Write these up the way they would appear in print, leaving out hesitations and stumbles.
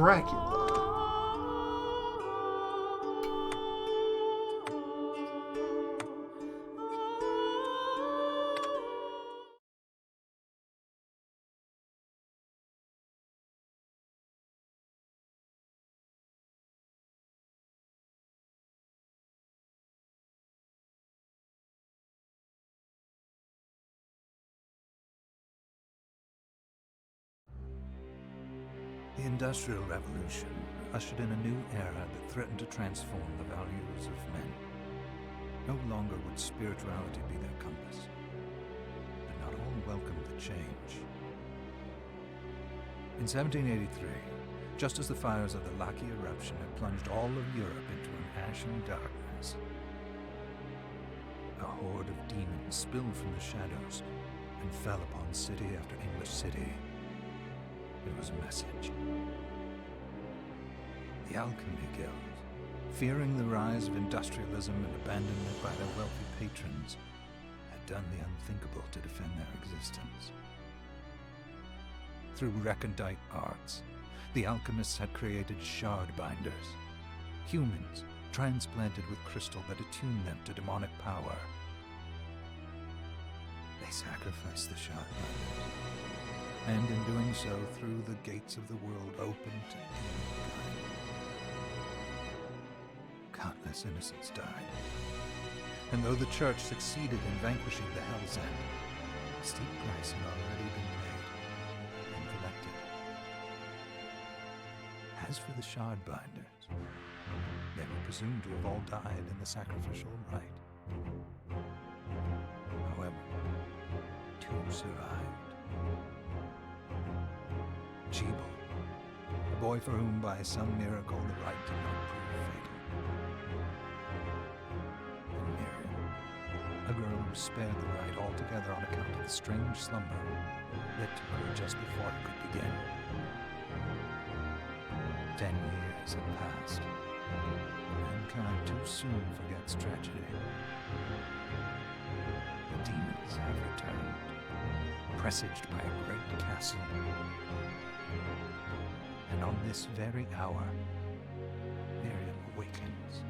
Dracula. The Industrial Revolution ushered in a new era that threatened to transform the values of men. No longer would spirituality be their compass, but not all welcomed the change. In 1783, just as the fires of the Laki eruption had plunged all of Europe into an ashen darkness, a horde of demons spilled from the shadows and fell upon city after English city. It was a message. The Alchemy Guild, fearing the rise of industrialism and abandonment by their wealthy patrons, had done the unthinkable to defend their existence. Through recondite arts, the alchemists had created shard binders, humans transplanted with crystal that attuned them to demonic power. They sacrificed the shard binders, and in doing so threw the gates of the world open to mankind. Countless innocents died, and though the Church succeeded in vanquishing the Hell's End, a steep price had already been paid and collected. As for the shard binders, they were presumed to have all died in the sacrificial rite. However, two survived. Jebel, a boy for whom by some miracle the rite did not prove fatal. And Miriam, a girl who spared the rite altogether on account of the strange slumber that took her just before it could begin. 10 years had passed. Mankind too soon forgets tragedy. The demons have returned, presaged by a great castle. And on this very hour, Miriam awakens.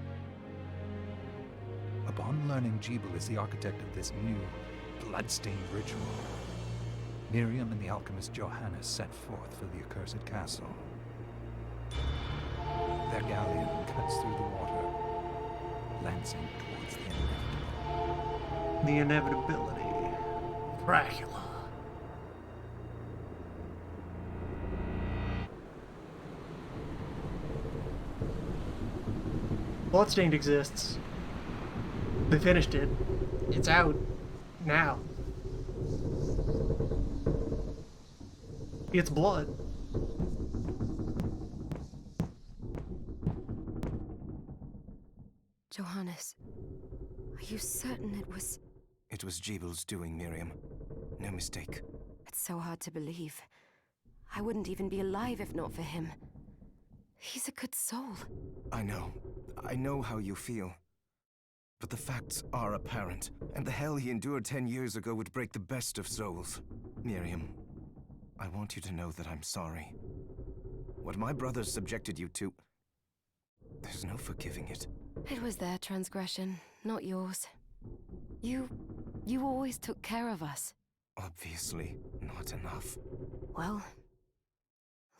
Upon learning Jebel is the architect of this new, bloodstained ritual, Miriam and the alchemist Johannes set forth for the accursed castle. Their galleon cuts through the water, lancing towards the inevitable. The inevitability. Dracula. Bloodstained exists. They finished it. It's out. Now. It's blood. Johannes, are you certain it was... It was Jebel's doing, Miriam. No mistake. It's so hard to believe. I wouldn't even be alive if not for him. He's a good soul. I know. I know how you feel. But the facts are apparent, and the hell he endured 10 years ago would break the best of souls. Miriam, I want you to know that I'm sorry. What my brothers subjected you to... There's no forgiving it. It was their transgression, not yours. You always took care of us. Obviously, not enough. Well,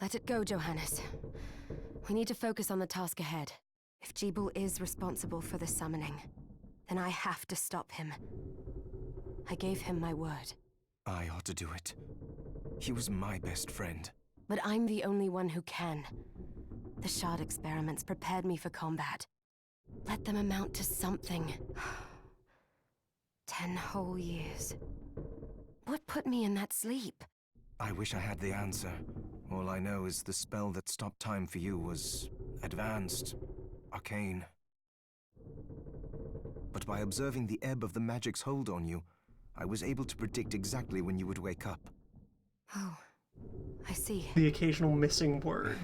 let it go, Johannes. We need to focus on the task ahead. If Jebel is responsible for the summoning, then I have to stop him. I gave him my word. I ought to do it. He was my best friend. But I'm the only one who can. The shard experiments prepared me for combat. Let them amount to something. 10 whole years. What put me in that sleep? I wish I had the answer. All I know is the spell that stopped time for you was advanced, arcane. But by observing the ebb of the magic's hold on you, I was able to predict exactly when you would wake up. Oh, I see. The occasional missing word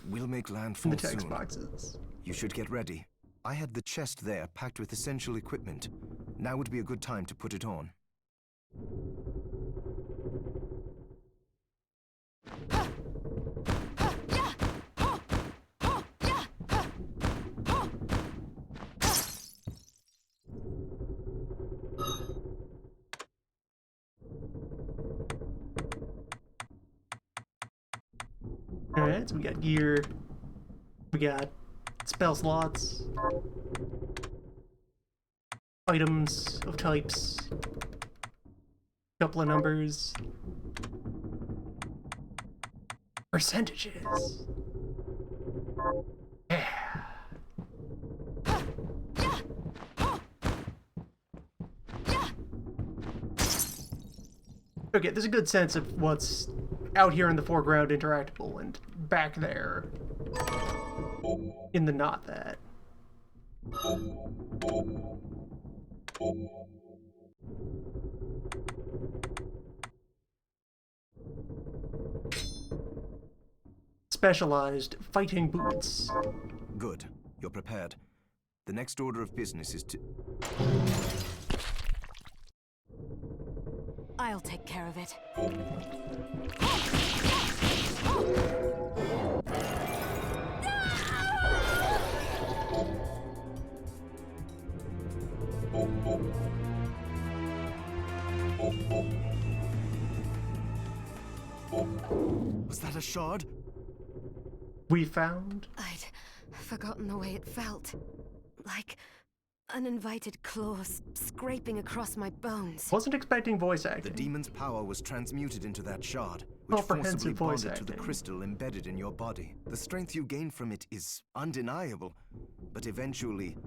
We'll make in landfall the text soon. boxes. You should get ready. I had the chest there packed with essential equipment. Now would be a good time to put it on. Alright, so we got gear. We got spell slots. Items of types. Couple of numbers. Percentages. Yeah. Okay, there's a good sense of what's out here in the foreground interactable and back there in the not that. Specialized fighting boots. Good. You're prepared. The next order of business is to... I'll take care of it. Was that a shard? We found. I'd forgotten the way it felt. Like uninvited claws scraping across my bones. Wasn't expecting voice The acting. demon's power was transmuted into that shard, which forcibly Comprehensive voice bonded to the acting. crystal embedded in your body. The strength you gain from it is undeniable, but eventually,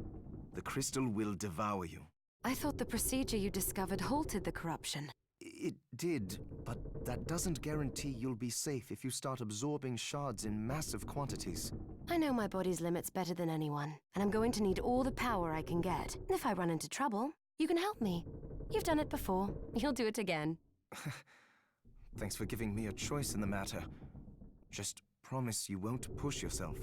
the crystal will devour you. I thought the procedure you discovered halted the corruption. It did, but that doesn't guarantee you'll be safe if you start absorbing shards in massive quantities. I know my body's limits better than anyone, and I'm going to need all the power I can get. And if I run into trouble, you can help me. You've done it before. You'll do it again. Thanks for giving me a choice in the matter. Just promise you won't push yourself.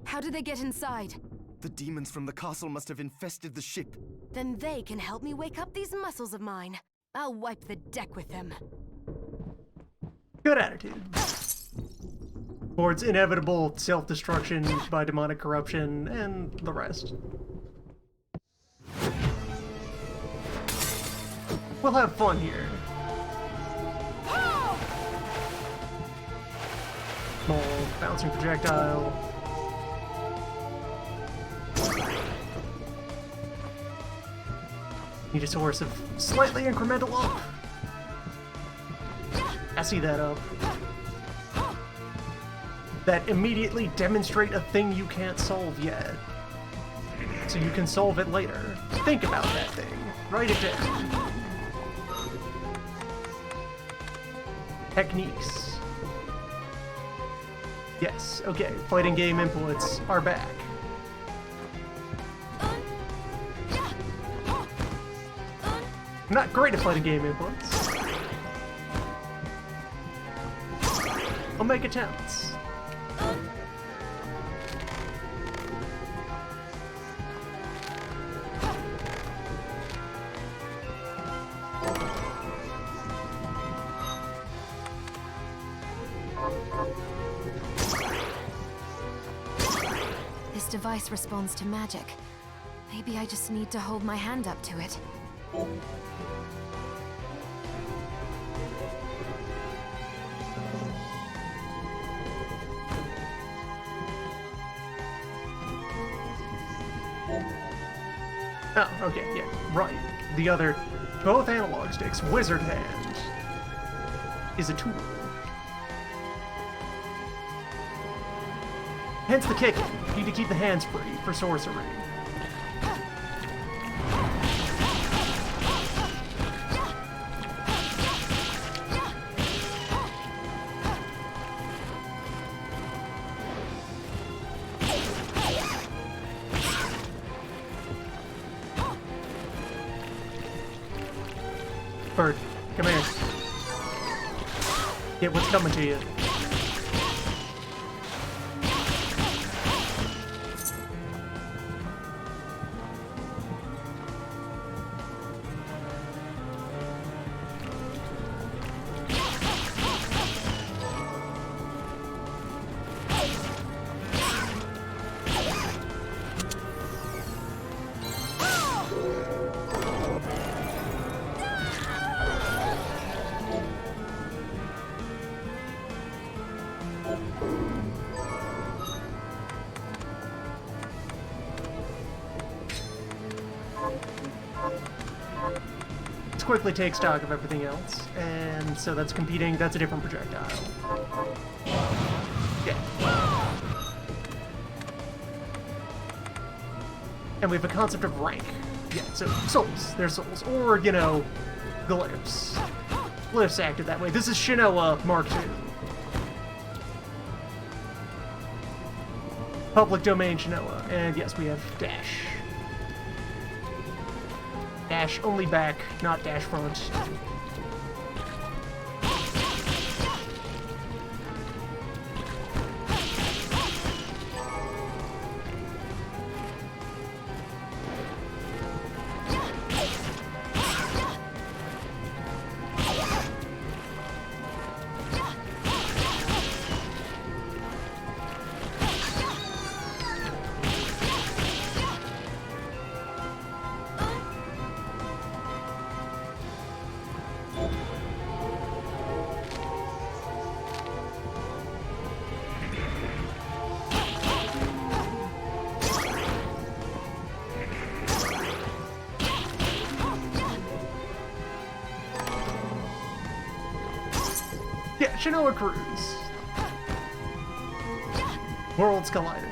How did they get inside? The demons from the castle must have infested the ship. Then they can help me wake up these muscles of mine. I'll wipe the deck with them. Good attitude. Towards inevitable self-destruction by demonic corruption and the rest. We'll have fun here. Small bouncing projectile. Need a source of slightly incremental up. I see that up. That immediately demonstrate a thing you can't solve yet. So you can solve it later. Think about that thing. Write it down. Techniques. Yes, okay, fighting game inputs are back. I'm not great at fighting game inputs. I'll make attempts. This device responds to magic. Maybe I just need to hold my hand up to it. Oh, okay, yeah, right. The other, both analog sticks, Wizard Hand, is a tool. Hence the kick. You need to keep the hands free for sorcery. Bird, come here. Get what's coming to you. let's quickly take stock of everything else. And so that's competing, that's a different projectile. Yeah. And we have a concept of rank. Yeah, so souls. They're souls. Or, you know, glyphs. Glyphs acted that way. This is Shinoa Mark II. Public domain Shinoa. And yes, we have dash. Dash only back, not dash front. Yeah, Shinoa Cruise. Worlds colliding.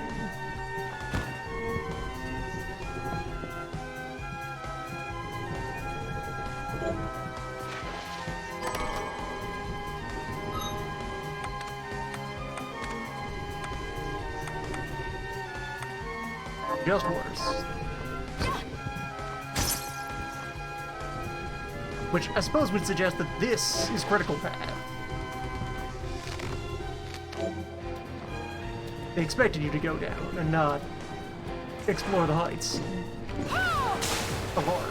Just worse. Which I suppose would suggest that this is critical path. They expected you to go down and not explore the heights of art.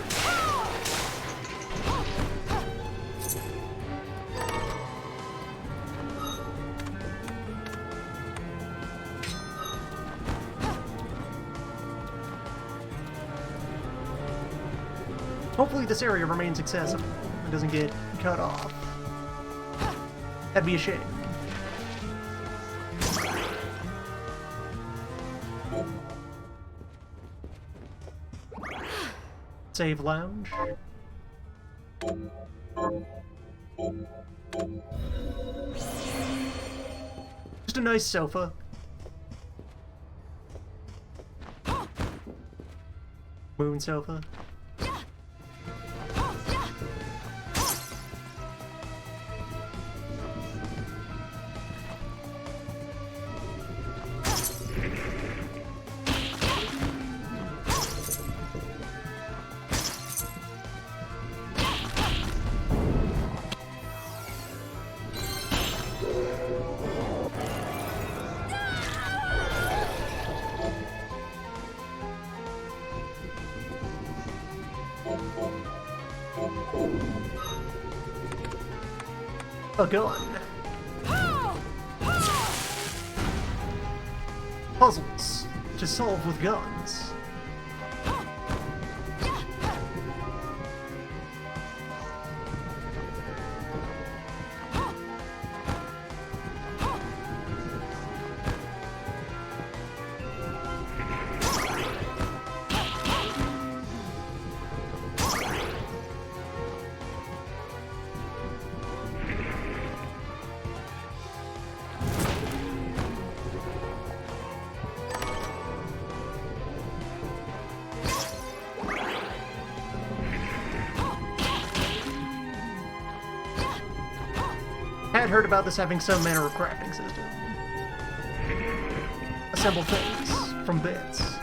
Hopefully this area remains accessible and doesn't get cut off. That'd be a shame. Save lounge. Just a nice sofa. Moon sofa. A gun. Puzzles to solve with guns. Had heard about this having some manner of crafting system. Assemble things from bits.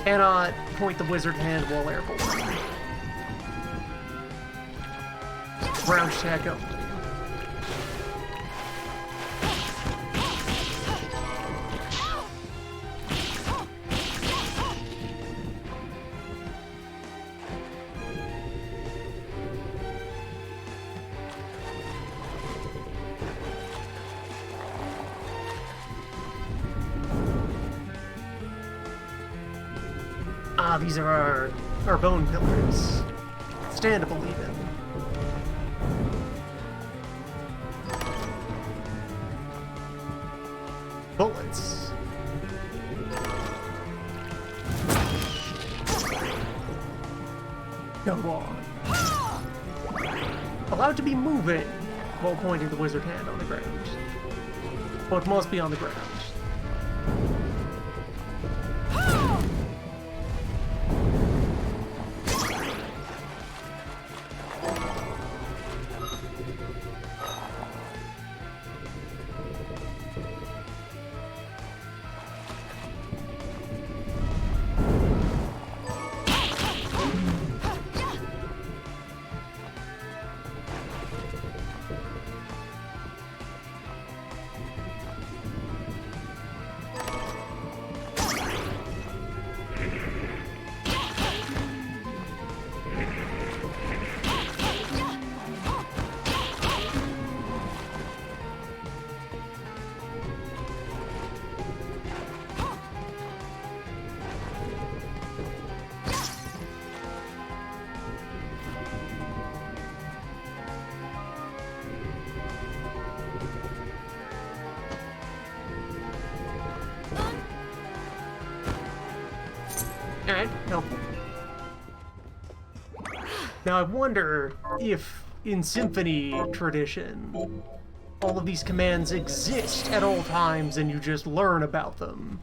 Cannot point the wizard hand while airborne. Round attack only. Ah, these are our bone pillars. Stand to believe it. Go on. Allowed to be moving while pointing the wizard hand on the ground. Well, it must be on the ground. Alright, helpful. Now I wonder if, in Symphony tradition, all of these commands exist at all times and you just learn about them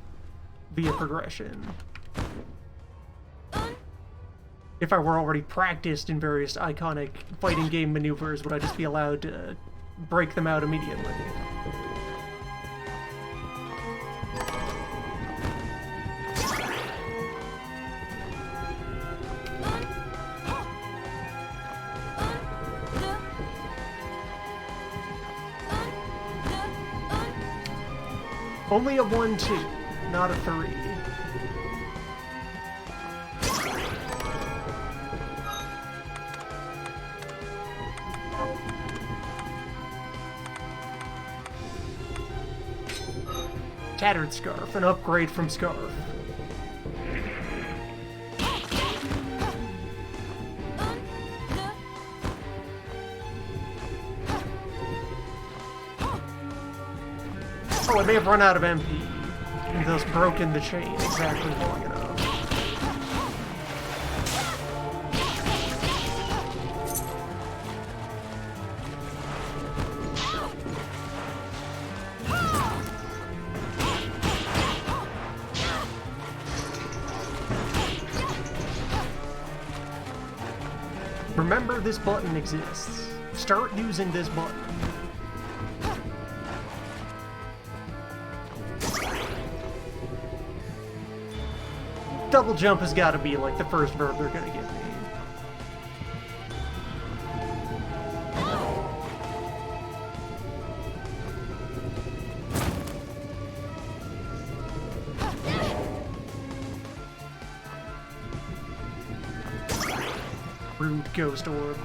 via progression. If I were already practiced in various iconic fighting game maneuvers, would I just be allowed to break them out immediately? Only a 1-2, not a 3. Tattered Scarf, an upgrade from Scarf. Oh, I may have run out of MP, and thus broken the chain exactly long enough. Remember, this button exists. Start using this button. Double jump has got to be like the first verb they're gonna give me. Rude ghost orb.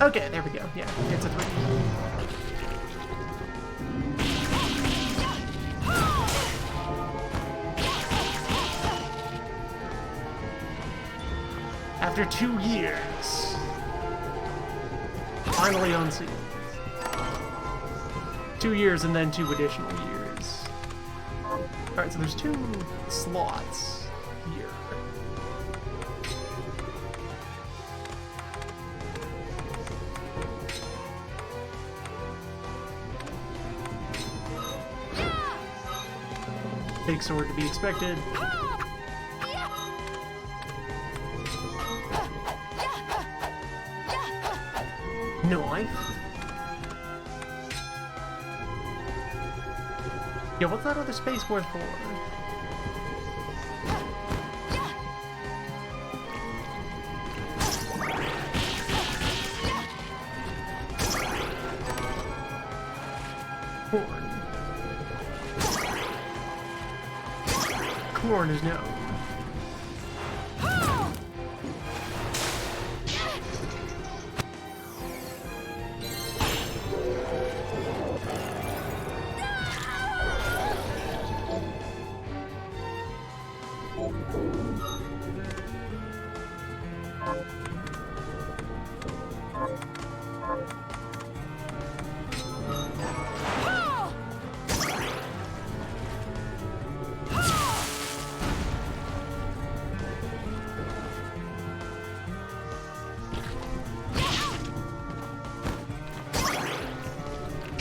Okay, there we go. Yeah, it's a 3. After 2 years, finally unsealed. 2 years and then 2 additional years. Alright, so there's 2 slots here. Big sword to be expected. Knife. Yeah, what's that other space worth for? Corn. Corn is known.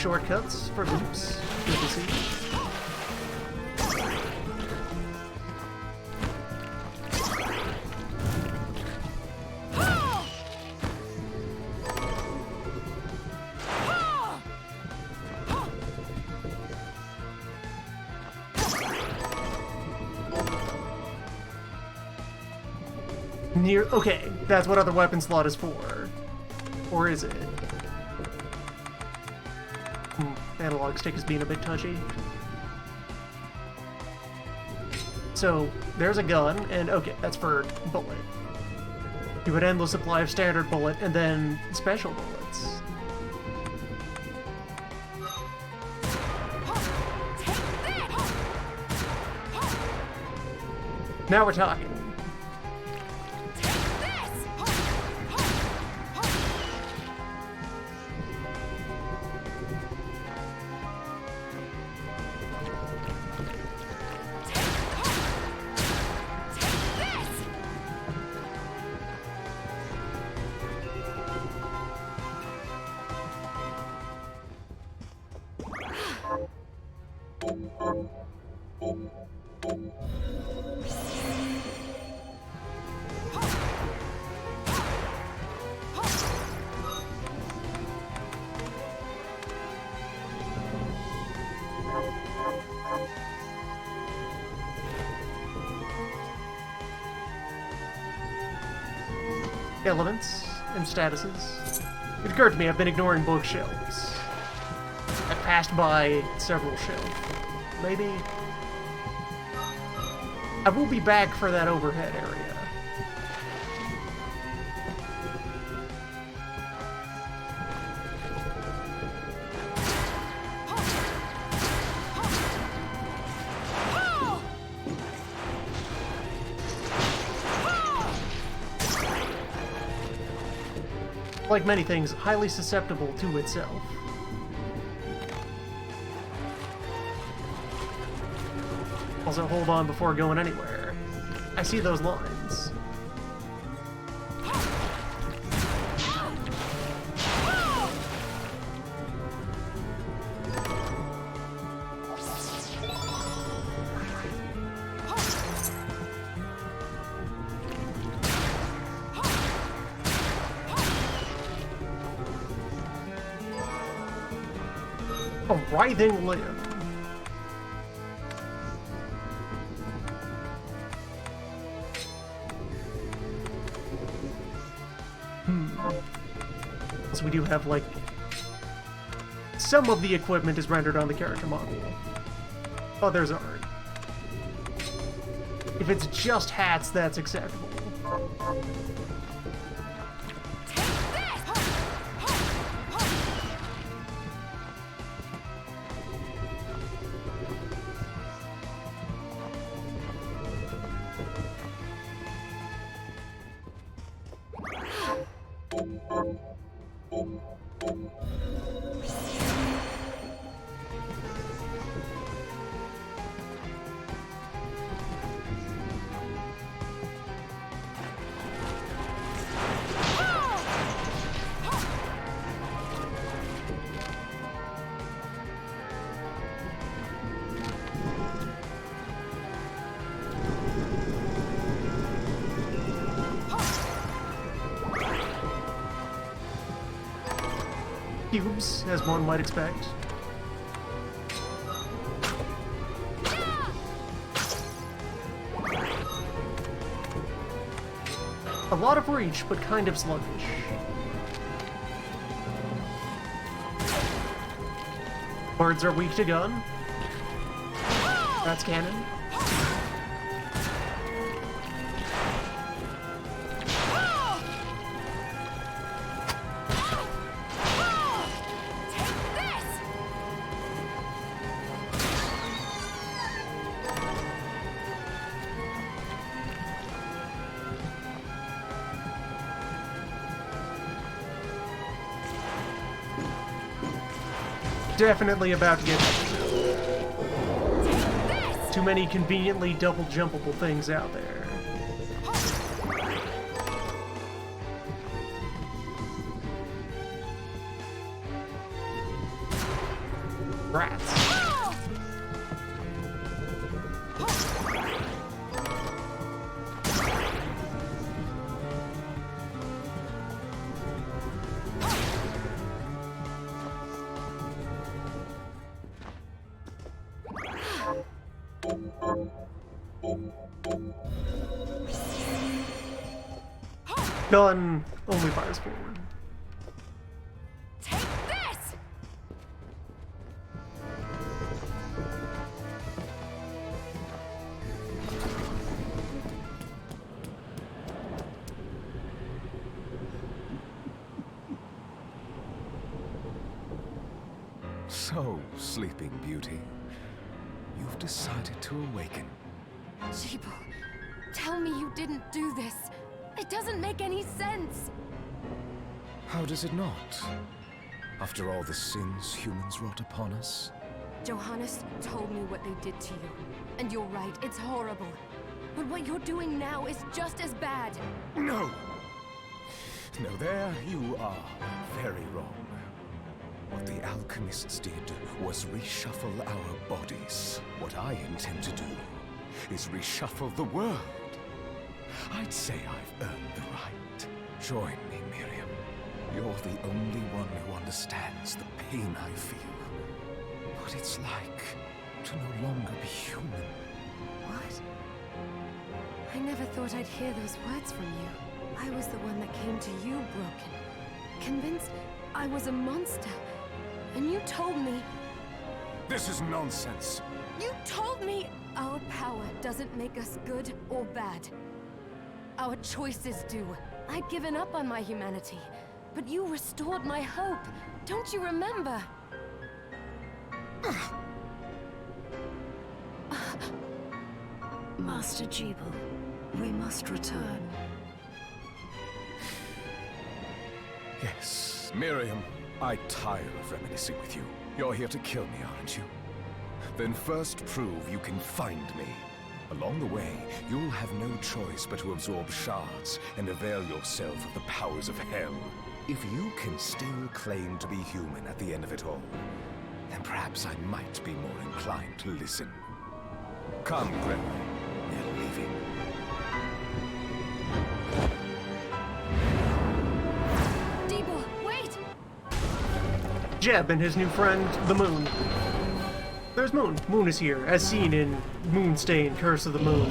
shortcuts for loops. Good to see. Okay, that's what other weapon slot is for. Or is it? Analog stick is being a bit touchy. So, there's a gun, and okay, that's for bullet. You would endless supply of standard bullet, and then special bullets. Now we're talking. Elements and statuses. It occurred to me I've been ignoring bookshelves. I passed by several shelves. Maybe... I will be back for that overhead area. Like many things, highly susceptible to itself. Also, hold on before going anywhere. I see those lines. A writhing limb. So we do have, like... Some of the equipment is rendered on the character model. Others aren't. If it's just hats, that's acceptable. Cubes, as one might expect. A lot of reach, but kind of sluggish. Birds are weak to gun. That's canon. Definitely about to get too many conveniently double jumpable things out there. Rats. Gun only fires forward. Take this! So, Sleeping Beauty, you've decided to awaken. Jeeble, tell me you didn't do this. It doesn't make any sense. How does it not? After all the sins humans wrought upon us? Johannes told me what they did to you. And you're right, it's horrible. But what you're doing now is just as bad. No! No, there you are very wrong. What the alchemists did was reshuffle our bodies. What I intend to do is reshuffle the world. I'd say I've earned the right. Join me, Miriam. You're the only one who understands the pain I feel. What it's like to no longer be human. What? I never thought I'd hear those words from you. I was the one that came to you broken. Convinced I was a monster. And you told me... This is nonsense. You told me our power doesn't make us good or bad. Our choices do. I'd given up on my humanity, but you restored my hope. Don't you remember? Master Jeeble, we must return. Yes, Miriam, I tire of reminiscing with you. You're here to kill me, aren't you? Then first prove you can find me. Along the way, you'll have no choice but to absorb shards and avail yourself of the powers of hell. If you can still claim to be human at the end of it all, then perhaps I might be more inclined to listen. Come, Gregory. We're leaving. Jeeble, wait! Jeb and his new friend, the Moon. There's Moon. Moon is here, as seen in Moonstained, Curse of the Moon.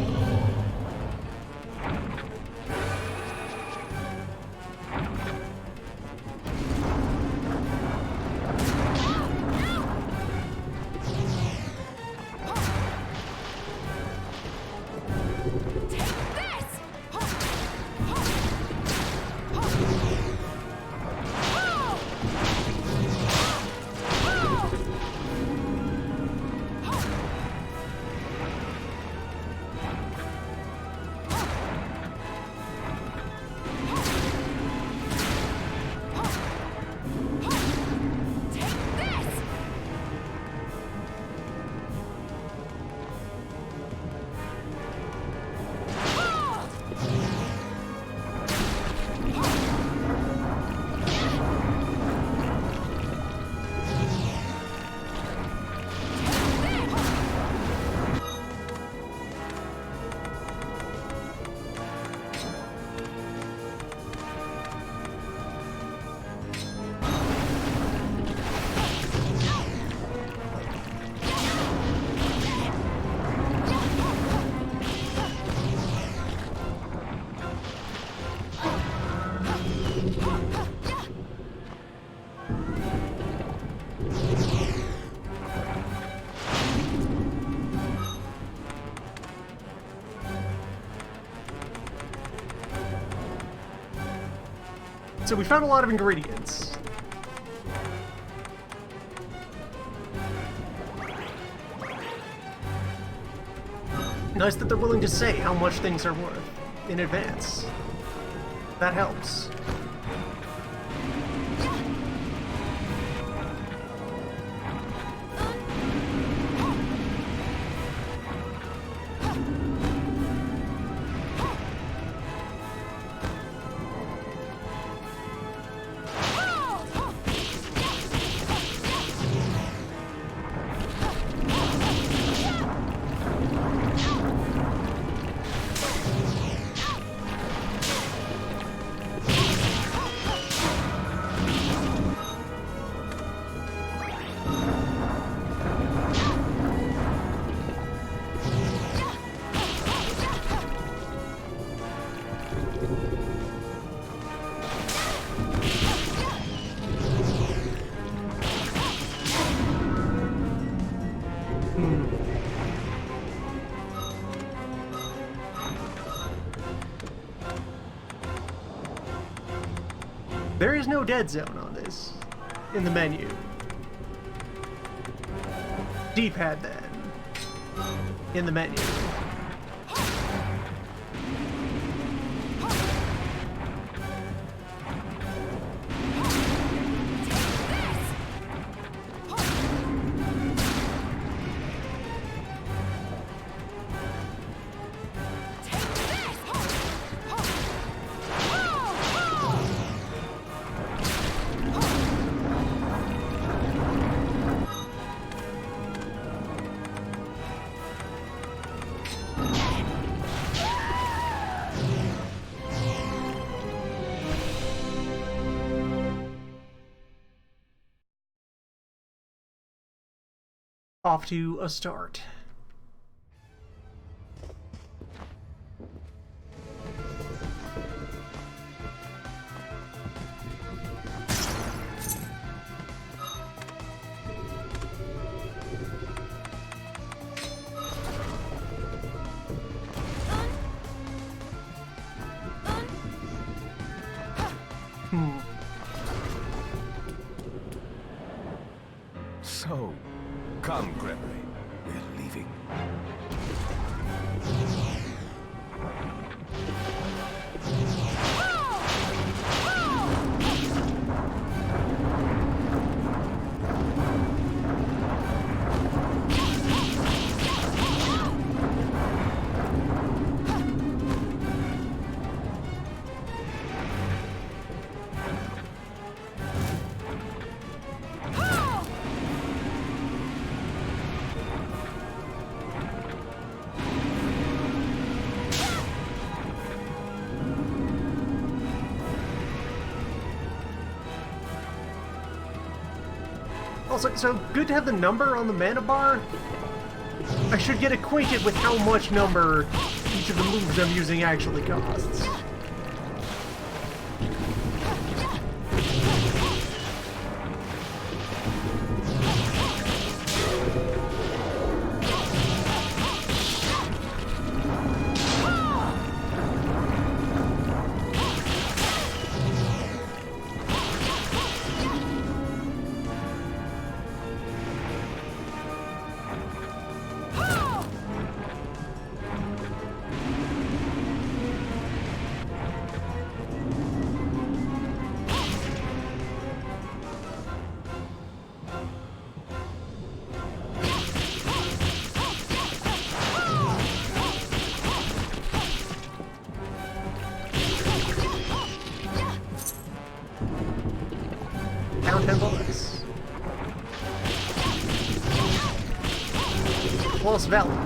So we found a lot of ingredients. Nice that they're willing to say how much things are worth in advance. That helps. There is no dead zone on this in the menu. D-pad then in the menu. Off to a start. So, come, Gregory. We're leaving. Also, so good to have the number on the mana bar. I should get acquainted with how much number each of the moves I'm using actually costs. Down 10 bullets. Plus Valley.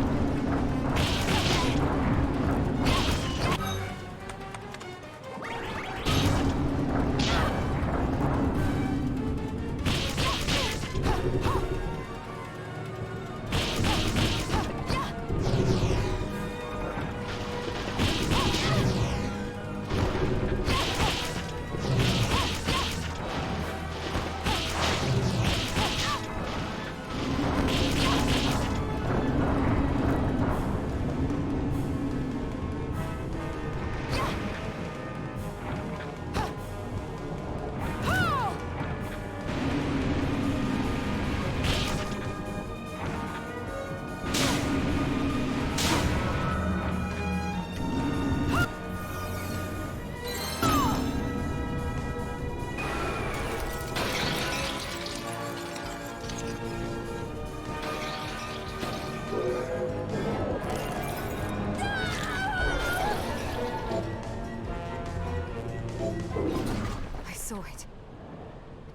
Saw it.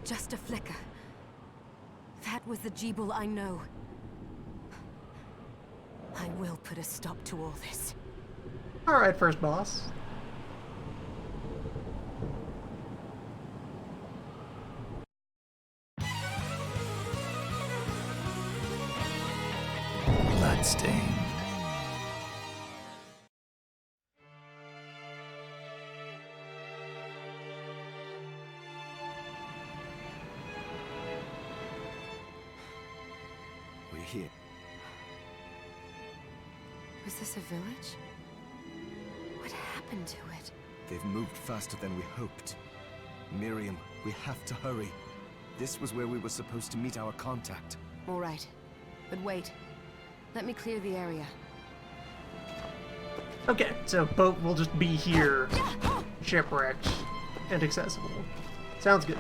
Just a flicker. That was the Jeeble I know. I will put a stop to all this. Alright, first boss. Bloodstained. We're here. Was this a village? What happened to it? They've moved faster than we hoped. Miriam, we have to hurry. This was where we were supposed to meet our contact. All right. But wait. Let me clear the area. Okay, so boat will just be here, shipwrecked, and accessible. Sounds good.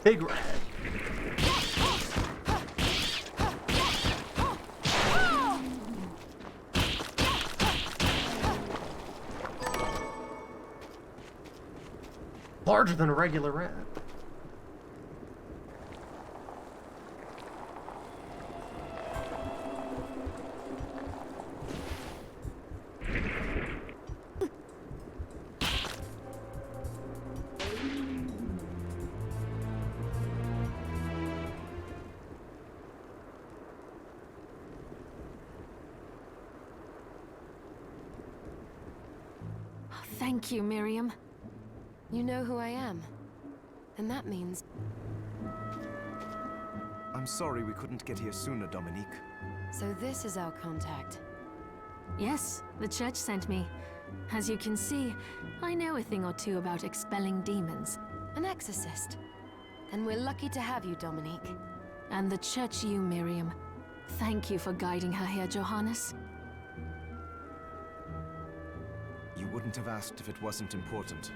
Big rat. Larger than a regular rat. Thank you, Miriam. You know who I am. And that means... I'm sorry we couldn't get here sooner, Dominique. So this is our contact. Yes, the church sent me. As you can see, I know a thing or two about expelling demons. An exorcist. Then we're lucky to have you, Dominique. And the church you, Miriam. Thank you for guiding her here, Johannes. You wouldn't have asked if it wasn't important.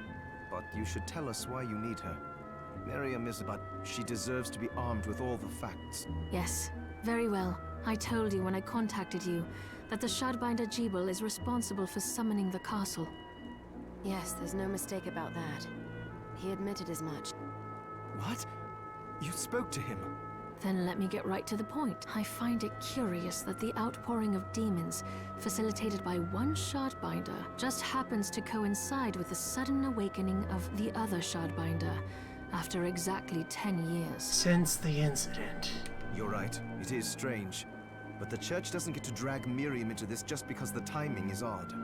But you should tell us why you need her. Miriam is, but she deserves to be armed with all the facts. Yes, very well. I told you when I contacted you that the Shardbinder Jebel is responsible for summoning the castle. Yes, there's no mistake about that. He admitted as much. What? You spoke to him? Then let me get right to the point. I find it curious that the outpouring of demons, facilitated by one Shardbinder, just happens to coincide with the sudden awakening of the other Shardbinder, after exactly 10 years. Since the incident. You're right, it is strange. But the church doesn't get to drag Miriam into this just because the timing is odd.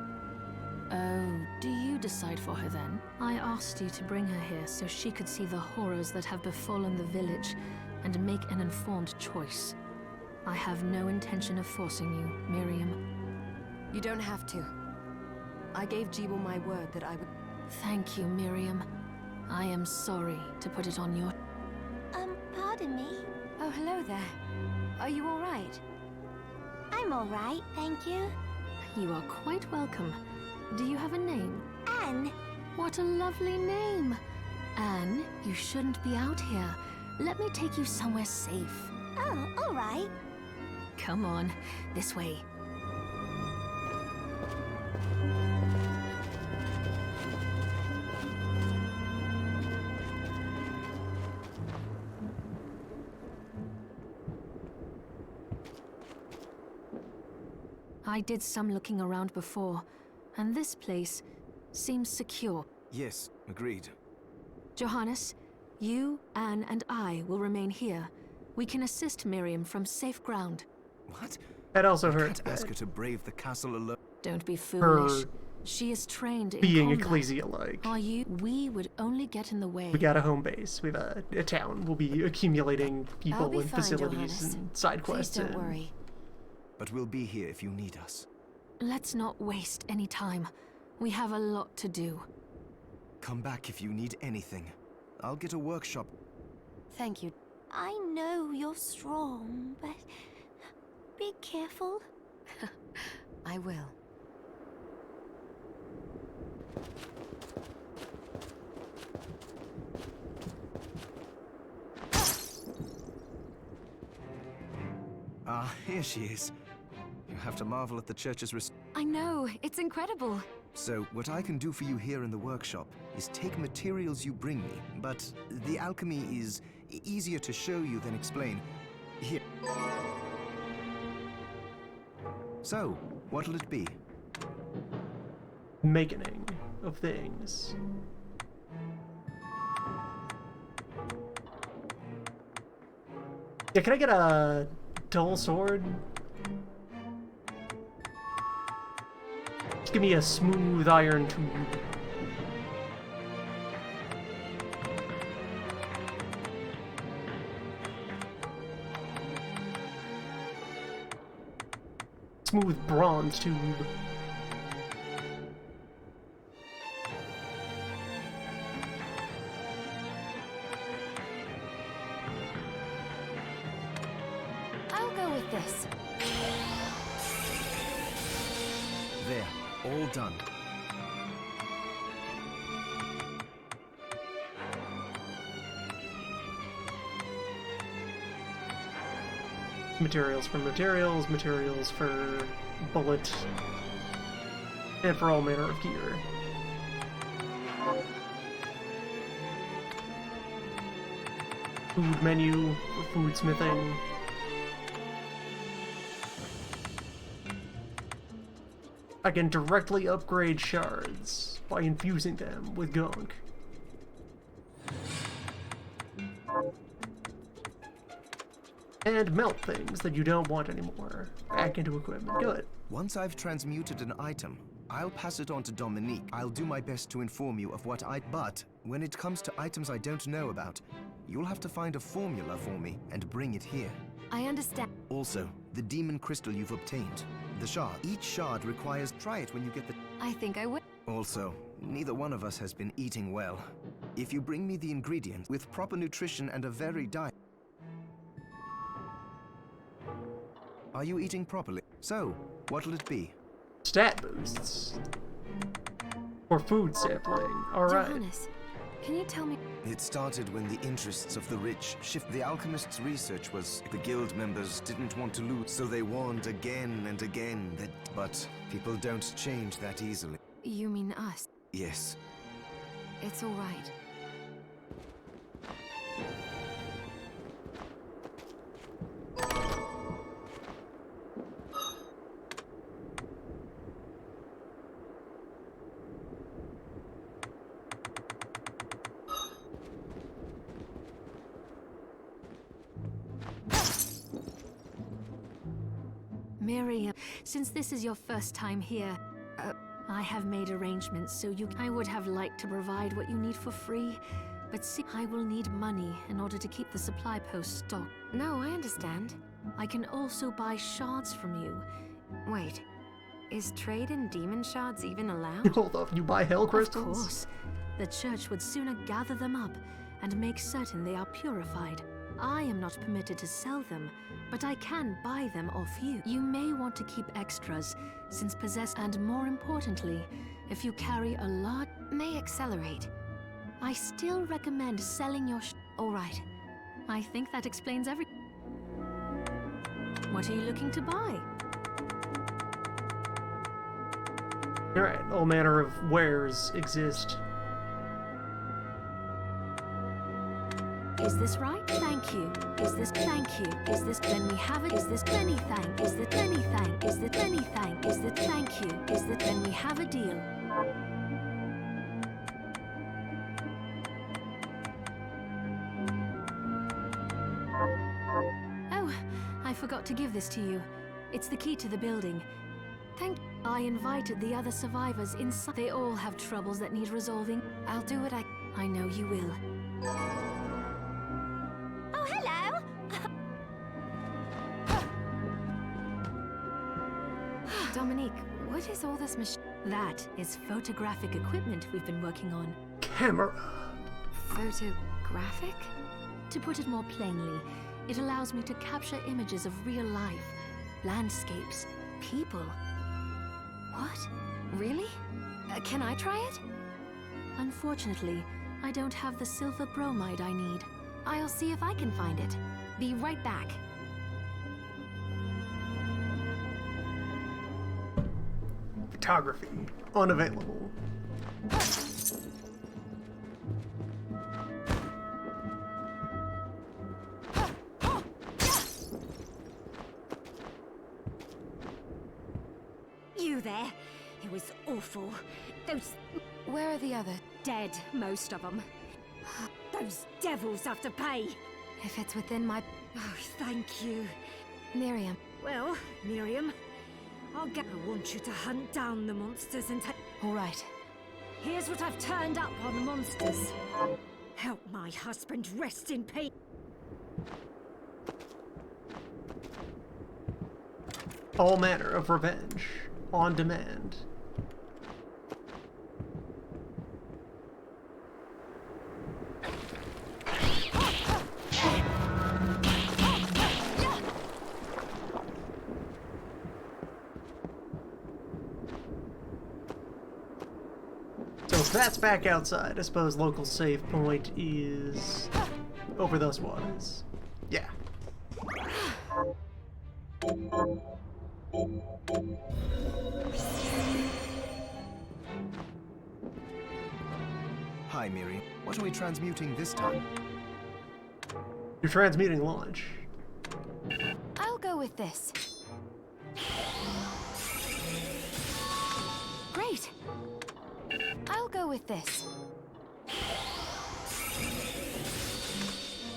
Oh, do you decide for her then? I asked you to bring her here so she could see the horrors that have befallen the village, and make an informed choice. I have no intention of forcing you, Miriam. You don't have to. I gave Jebel my word that I would... Thank you, Miriam. I am sorry to put it on your... Pardon me? Oh, hello there. Are you all right? I'm all right, thank you. You are quite welcome. Do you have a name? Anne. What a lovely name! Anne, you shouldn't be out here. Let me take you somewhere safe. Oh, all right. Come on, this way. I did some looking around before, and this place seems secure. Yes, agreed. Johannes, you, Anne, and I will remain here. We can assist Miriam from safe ground. What? That also I hurts. can't ask her to brave the castle alone. Don't be foolish. Her She is trained in being combat. ecclesia-like. Are you? We would only get in the way. We got a home base. We have a town. We'll be accumulating I'll people be and fine, facilities Johannes. and side Please quests. don't and worry. But we'll be here if you need us. Let's not waste any time. We have a lot to do. Come back if you need anything. I'll get a workshop. Thank you. I know you're strong, but be careful. I will. Ah, here she is. You have to marvel at the church's I know, it's incredible. So, what I can do for you here in the workshop is take materials you bring me, but the alchemy is easier to show you than explain. Here. So, what'll it be? making of things. Yeah, can I get a dull sword? Just give me a smooth iron tube. Smooth bronze tube. I'll go with this. There, all done. Materials for materials, materials for bullet, and for all manner of gear. Food menu for food smithing. I can directly upgrade shards by infusing them with gunk. And melt things that you don't want anymore back into equipment. Good. Once I've transmuted an item, I'll pass it on to Dominique. I'll do my best to inform you of what But when it comes to items I don't know about, you'll have to find a formula for me and bring it here. I understand. Also, the demon crystal you've obtained. The shard. Each shard requires... Try it when you get the... I think I will. Also, neither one of us has been eating well. If you bring me the ingredients with proper nutrition and a varied diet... Are you eating properly? So, what'll it be? Stat boosts. Or food sampling. Alright. Johannes, can you tell me? It started when the interests of the rich shift. The alchemist's research was the guild members didn't want to lose, so they warned again and again that... But people don't change that easily. You mean us? Yes. It's all right. Miriam, since this is your first time here, I have made arrangements so I would have liked to provide what you need for free, but see, I will need money in order to keep the supply post stocked. No, I understand. I can also buy shards from you. Wait, is trade in demon shards even allowed? Hold up, you buy hell crystals? Of course. The church would sooner gather them up and make certain they are purified. I am not permitted to sell them, but I can buy them off you. You may want to keep extras, since and more importantly, if you carry a large... May accelerate. I still recommend selling your All right. I think that explains everything. What are you looking to buy? Alright, all manner of wares exist. Is this right? Thank you. Is this thank you? Is this then we have it? Is this many thank? Is that many thank? Is that many thank? Is that thank you? Is that then we have a deal? Oh, I forgot to give this to you. It's the key to the building. I invited the other survivors inside. They all have troubles that need resolving. I'll do what I know you will. Oh, hello! Dominique, what is all this machine? That is photographic equipment we've been working on. Camera. Photographic? To put it more plainly, it allows me to capture images of real life, landscapes, people. What? Really? Can I try it? Unfortunately, I don't have the silver bromide I need. I'll see if I can find it. Be right back. Photography. Unavailable. You there. It was awful. Those Where are the other? dead, most of them. Those devils have to pay. If it's within my... Oh, thank you. Miriam. Well, Miriam, I want you to hunt down the monsters and take... All right. Here's what I've turned up on the monsters. Help my husband rest in peace. All manner of revenge on demand. So that's back outside. I suppose local save point is over those waters. Yeah. Hi, Miri. What are we transmuting this time? You're transmuting launch. I'll go with this. Great. I'll go with this.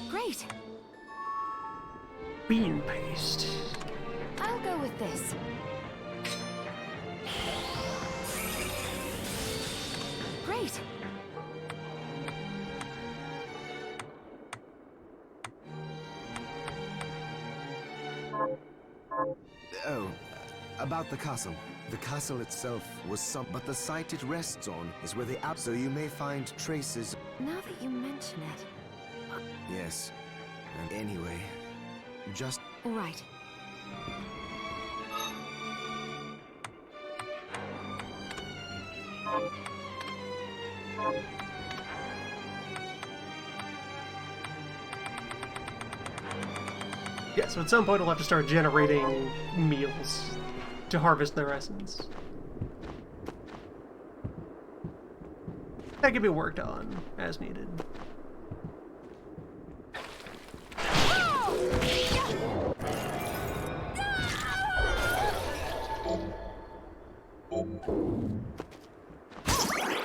Great. Bean paste. I'll go with this. Great. Oh, about the castle. The castle itself was some, but the site it rests on is where the so you may find traces. Now that you mention it. Yes. And anyway, just All right. Yeah, so at some point we'll have to start generating meals to harvest their essence. That can be worked on as needed.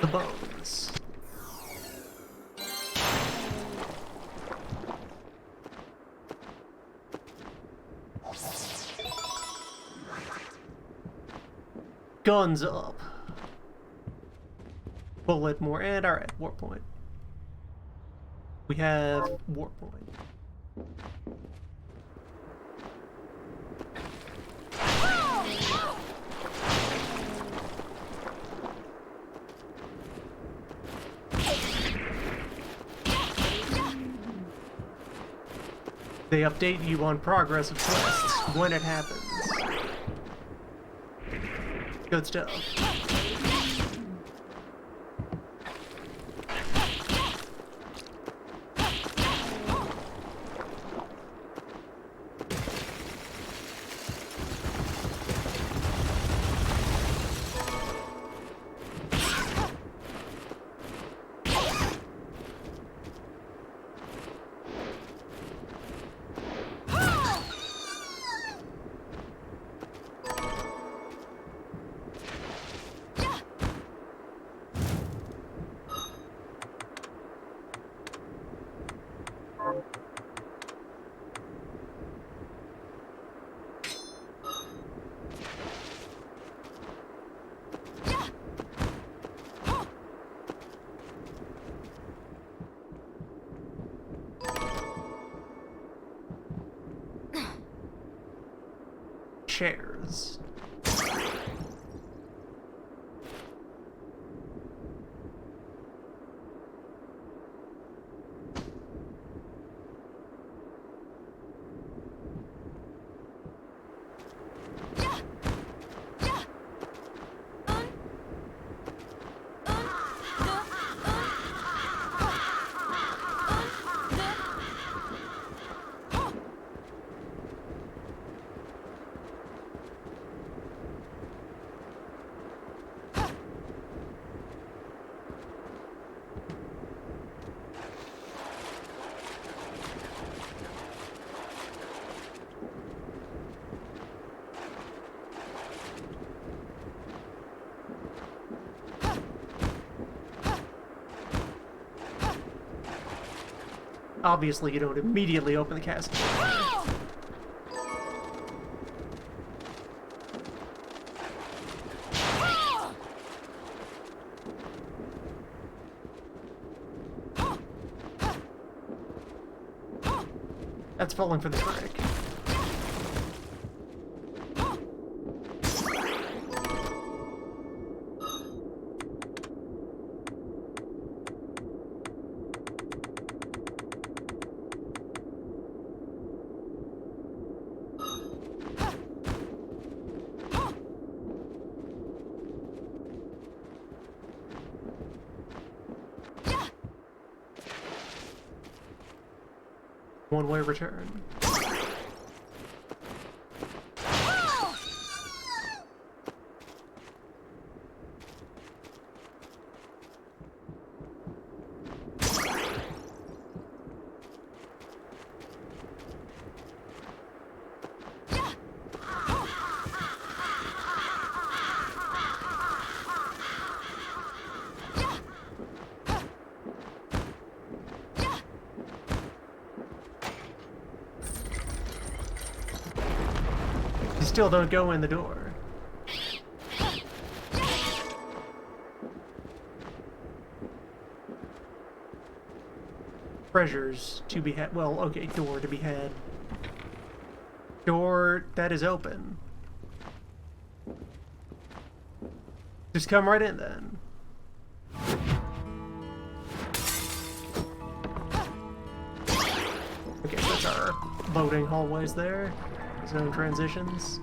The bones. Guns up. Bullet more, and alright, warp point. We have warp point. They update you on progress of quests when it happens. Good stuff. Chairs. Obviously, you don't immediately open the casket. That's falling for the trick. One-way return. You still don't go in the door. Treasures to be had. Well, okay, door to be had. Door that is open. Just come right in then. Okay, so that's our loading hallways there. Zone transitions.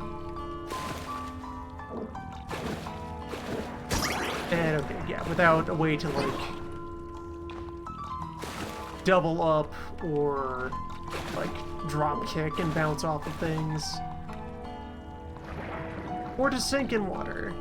And okay, yeah, without a way to like double up or like drop kick and bounce off of things. Or to sink in water.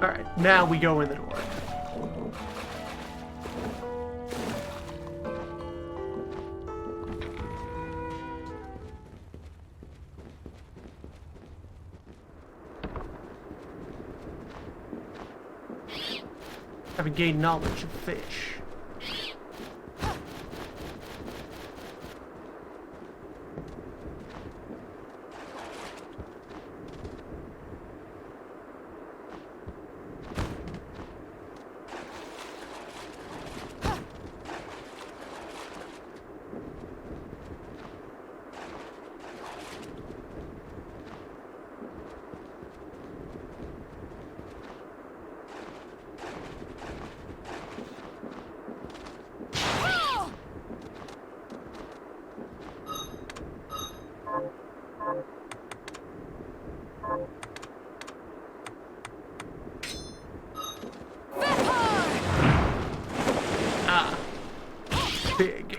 Alright, now we go in the door. Having gained knowledge of fish. Big.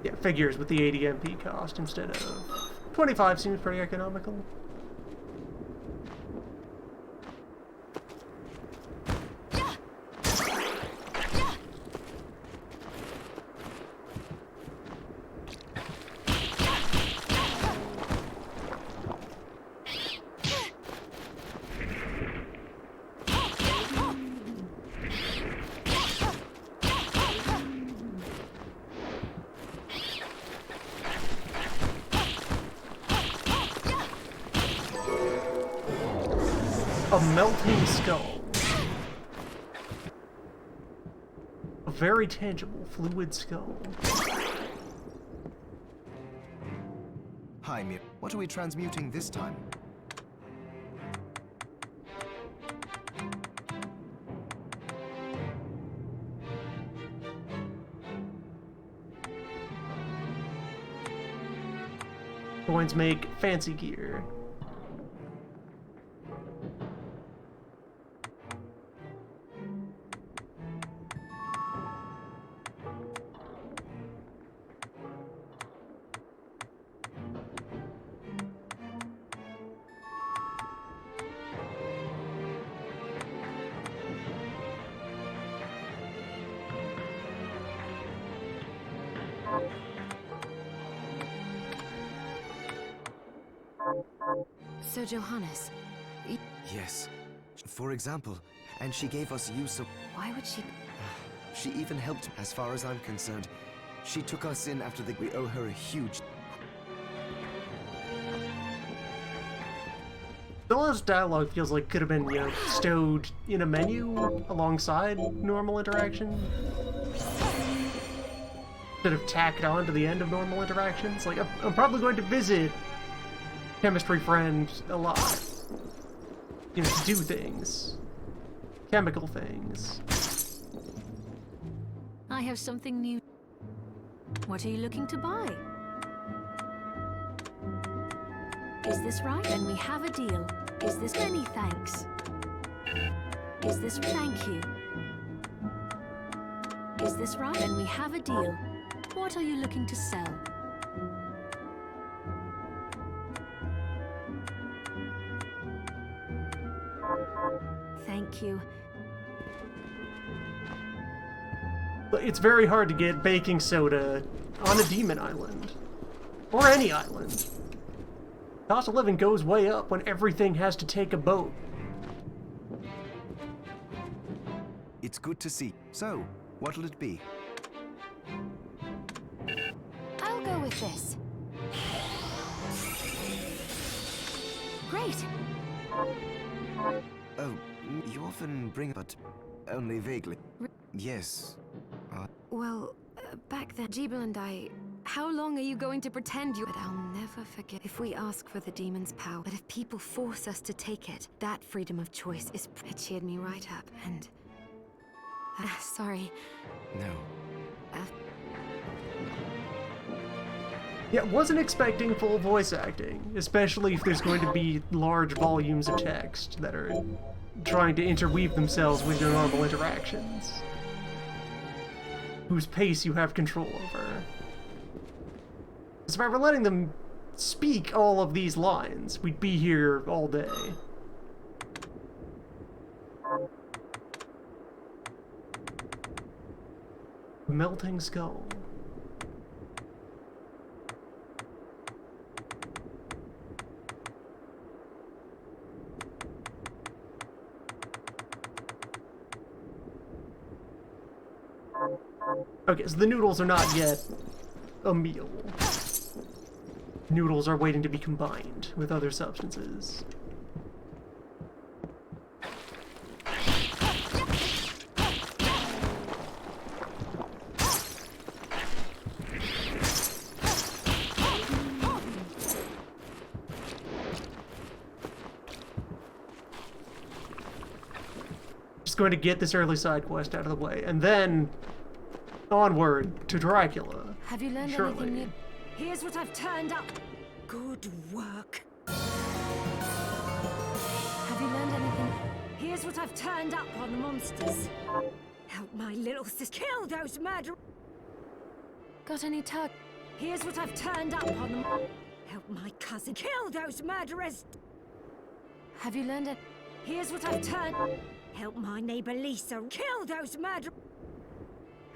Yeah, figures with the 80 MP cost instead of 25 seems pretty economical. A melting skull. A very tangible, fluid skull. Hi, Mir. What are we transmuting this time? Coins make fancy gear. So, Johannes, Yes. For example, and she gave us use of... why would she... She even helped, as far as I'm concerned. She took us in after we owe her a huge... Some of this dialogue feels like could have been, you know, stowed in a menu alongside normal interaction. Could have tacked on to the end of normal interactions. Like, I'm probably going to visit chemistry friend a lot. You know, to do things. Chemical things. I have something new. What are you looking to buy? Is this right? Then we have a deal. Is this many thanks? Is this thank you? Is this right? Then we have a deal. What are you looking to sell? Thank you. But it's very hard to get baking soda on a demon island. Or any island. Cost of living goes way up when everything has to take a boat. It's good to see. So, what'll it be? I'll go with this. Great! Oh, you often bring, but only vaguely. Yes. Well, back then, Jebel and I... How long are you going to pretend you... But I'll never forget if we ask for the demon's power. But if people force us to take it, that freedom of choice is... It cheered me right up, and... sorry. No. Yeah, wasn't expecting full voice acting, especially if there's going to be large volumes of text that are trying to interweave themselves with your normal interactions, whose pace you have control over. So if I were letting them speak all of these lines, we'd be here all day. Melting skull. Okay, so the noodles are not yet a meal. Noodles are waiting to be combined with other substances. Just going to get this early side quest out of the way, and then onward to Dracula. Have you learned Surely. anything new? Here's what I've turned up. Good work. Have you learned anything? Here's what I've turned up on the monsters. Help my little sister kill those murderers. Got any tug? Here's what I've turned up on them. Help my cousin kill those murderers. Have you learned it? Here's what I've turned. Help my neighbor Lisa kill those murderers.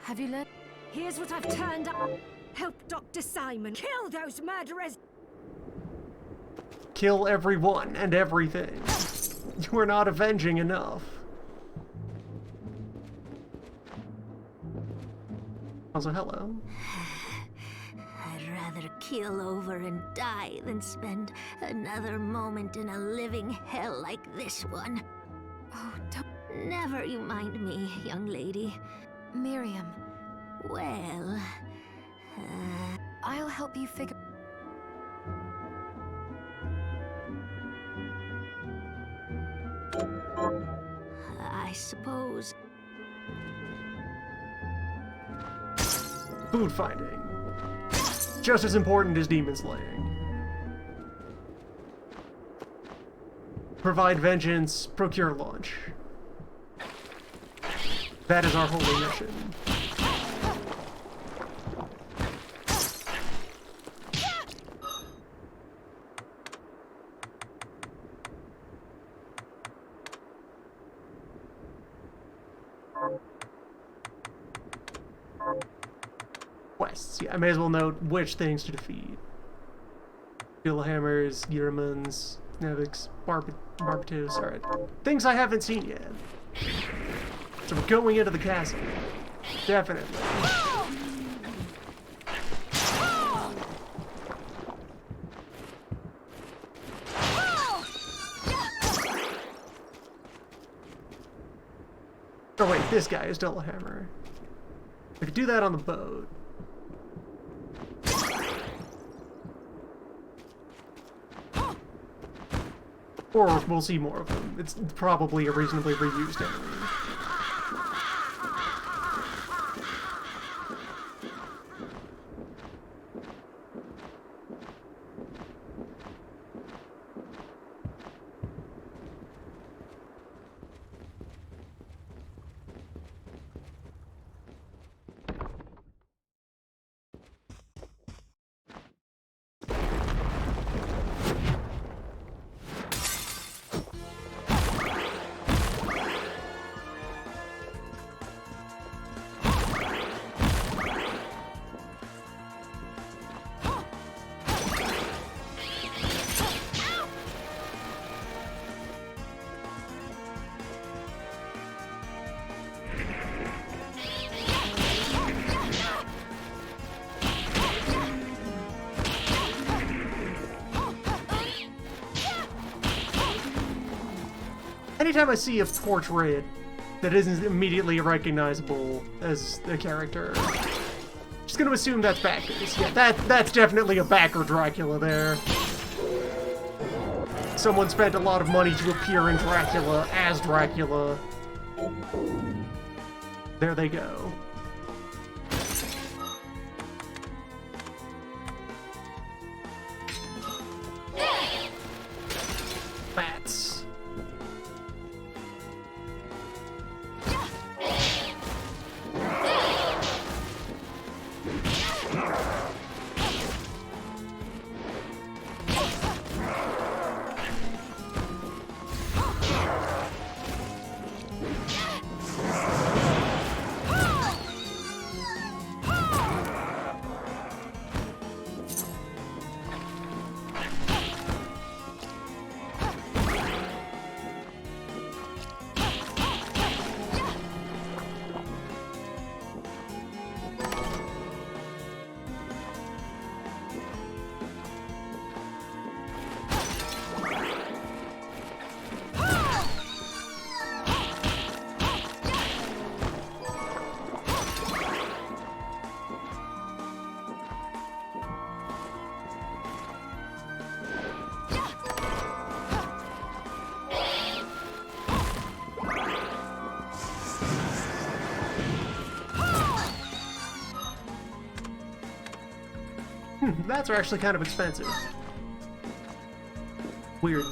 Have you learned? Here's what I've turned up. Help Dr. Simon kill those murderers. Kill everyone and everything. You are not avenging enough. Also, hello. I'd rather keel over and die than spend another moment in a living hell like this one. Oh, don't... Never you mind me, young lady. Miriam, Well, I'll help you figure... I suppose. Food finding. Just as important as demon slaying. Provide vengeance, procure launch. That is our holy mission. quests. Yeah, I may as well note which things to defeat. Billhammers, Yearmans, Neviks, Barbatos, alright. Things I haven't seen yet. So we're going into the castle. Definitely. Oh wait, this guy is Dullhammer. I could do that on the boat. Or we'll see more of them. It's probably a reasonably reused enemy. Anytime I see a portrait that isn't immediately recognizable as a character, I'm just gonna assume that's backers. Yeah, that's definitely a backer Dracula there. Someone spent a lot of money to appear in Dracula as Dracula. There they go. Bats. Bats are actually kind of expensive. Weird.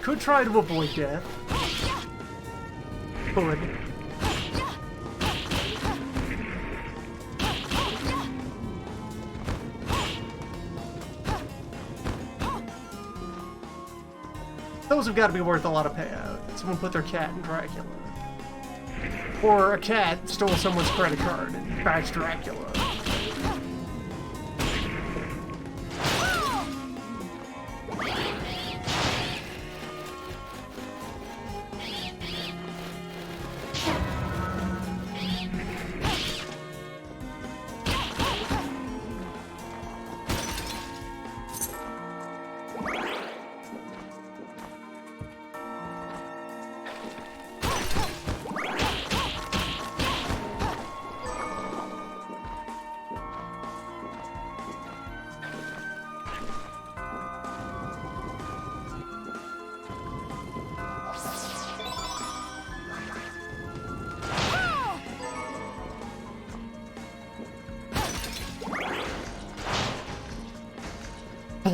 Could try to avoid death. Could. Those have got to be worth a lot of payout. Someone put their cat in Dracula. Or a cat stole someone's credit card and backs Dracula.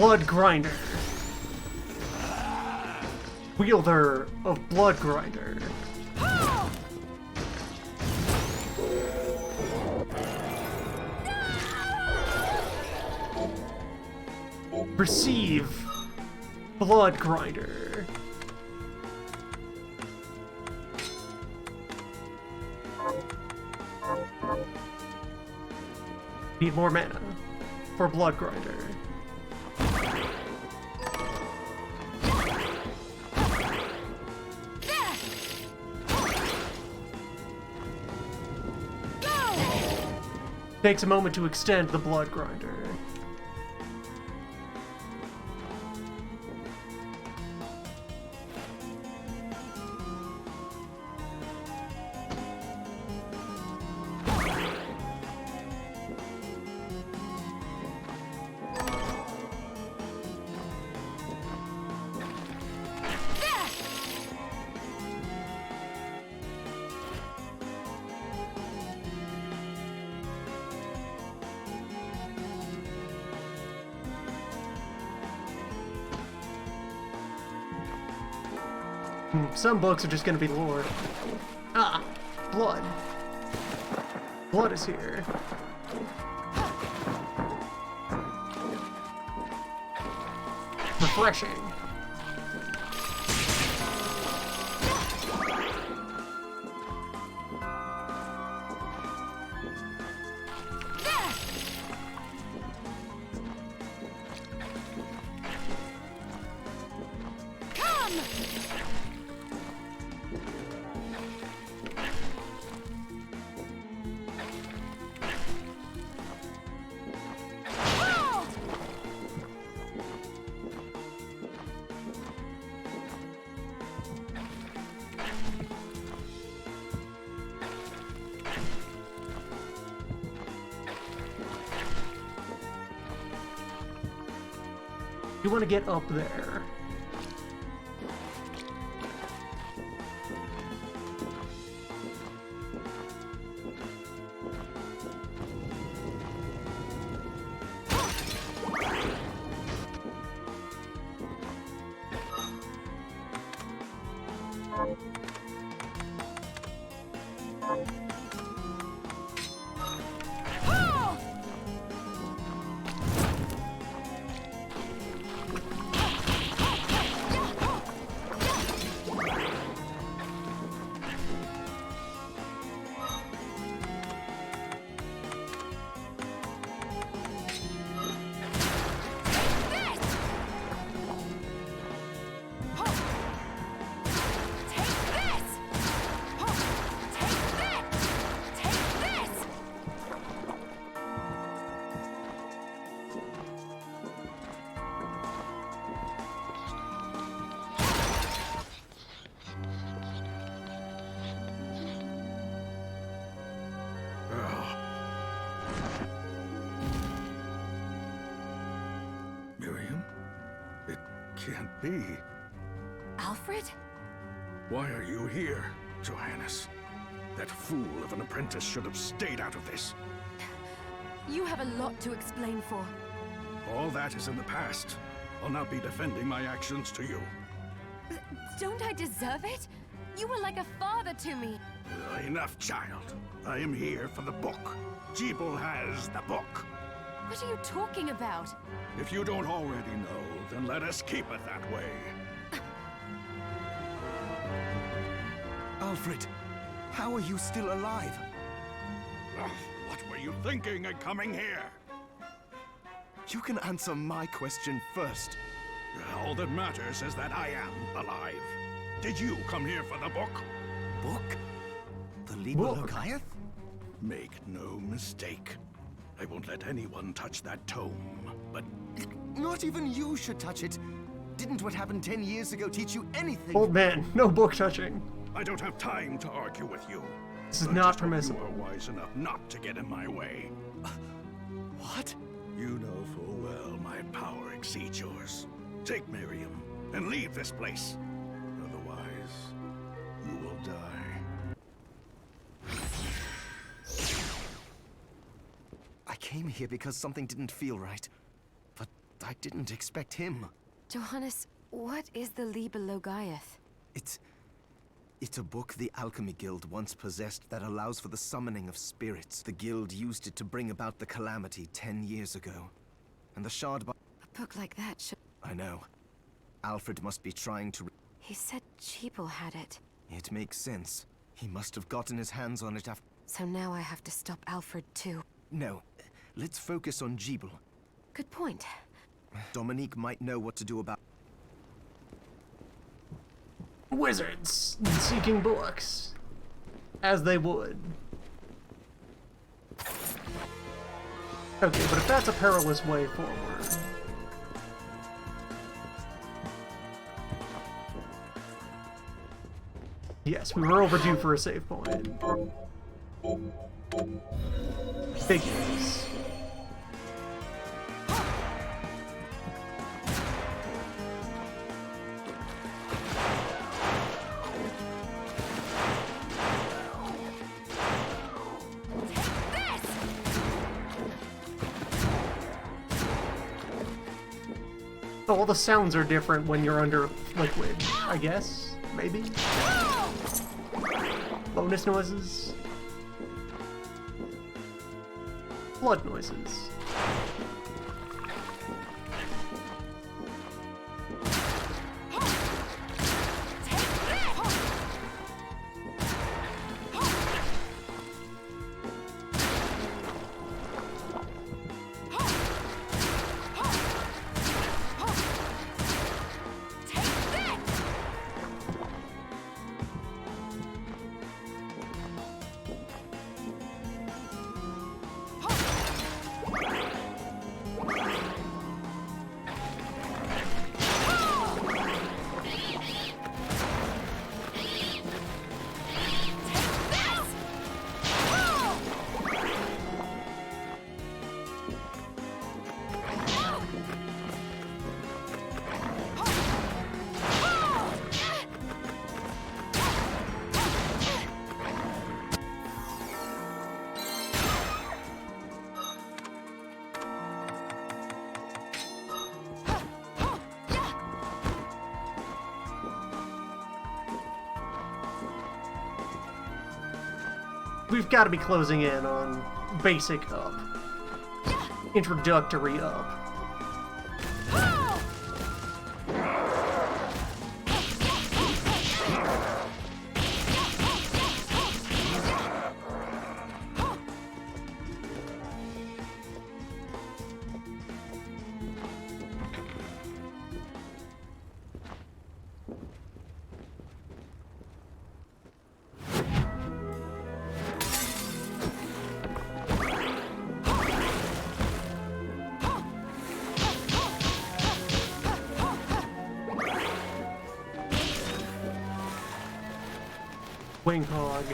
Blood Grinder. Wielder of Blood Grinder. Receive Blood Grinder. Need more mana for Blood Grinder. Takes a moment to extend the Blood Grinder. Some books are just gonna be lore. Ah, blood. Blood is here. Refreshing. You want to get up there. Miriam? It can't be. Alfred? Why are you here, Johannes? That fool of an apprentice should have stayed out of this. You have a lot to explain for. All that is in the past. I'll not be defending my actions to you. Don't I deserve it? You were like a father to me. Enough, child. I am here for the book. Jeeble has the book. What are you talking about? If you don't already know, then let us keep it that way. Alfred, how are you still alive? Ugh, what were you thinking in coming here? You can answer my question first. All that matters is that I am alive. Did you come here for the book? Book? The Liber Book. Logiath? Make no mistake. I won't let anyone touch that tome, but Not even you should touch it. Didn't what happened 10 years ago teach you anything? Old man, no book touching. I don't have time to argue with you. This is I not just hope permissible. You are wise enough not to get in my way. What? You know full well my power exceeds yours. Take Miriam and leave this place. Otherwise, you will die. I came here because something didn't feel right. But I I didn't expect him. Johannes, what is the Liber Logaeth? It's a book the Alchemy Guild once possessed that allows for the summoning of spirits. The guild used it to bring about the calamity 10 years ago. And the shard by... A book like that should... I know. Alfred must be trying to... He said Cheeple had it. It makes sense. He must have gotten his hands on it after... So now I have to stop Alfred too. No. Let's focus on Jeeble. Good point. Dominique might know what to do about... Wizards seeking books, as they would. Okay, but if that's a perilous way forward... Yes, we were overdue for a save point. Figures. All the sounds are different when you're under liquid, I guess? Maybe? Bonus noises? Blood noises. We've got to be closing in on basic up. Introductory up. Wing hog.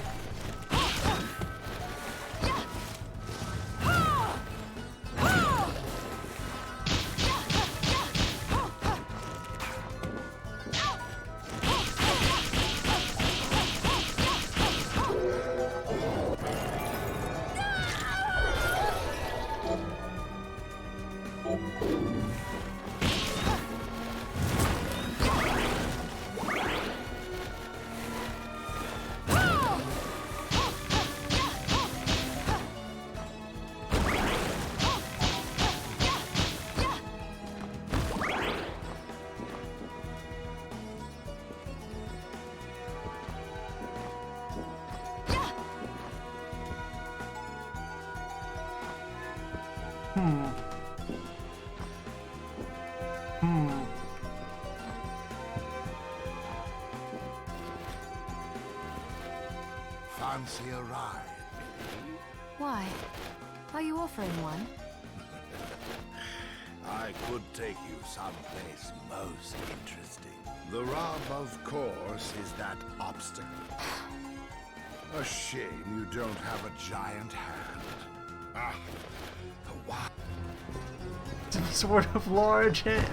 Fancy a ride? Why? Are you offering one? I could take you someplace most interesting. The rub, of course, is that obstacle. A shame you don't have a giant hand. Ah, the wild. Some sort of large hand.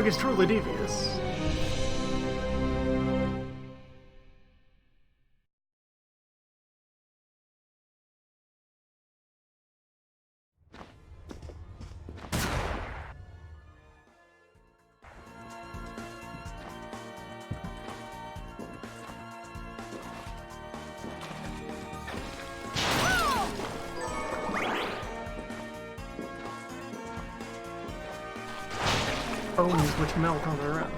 dog is truly devious. Bones which melt on their own.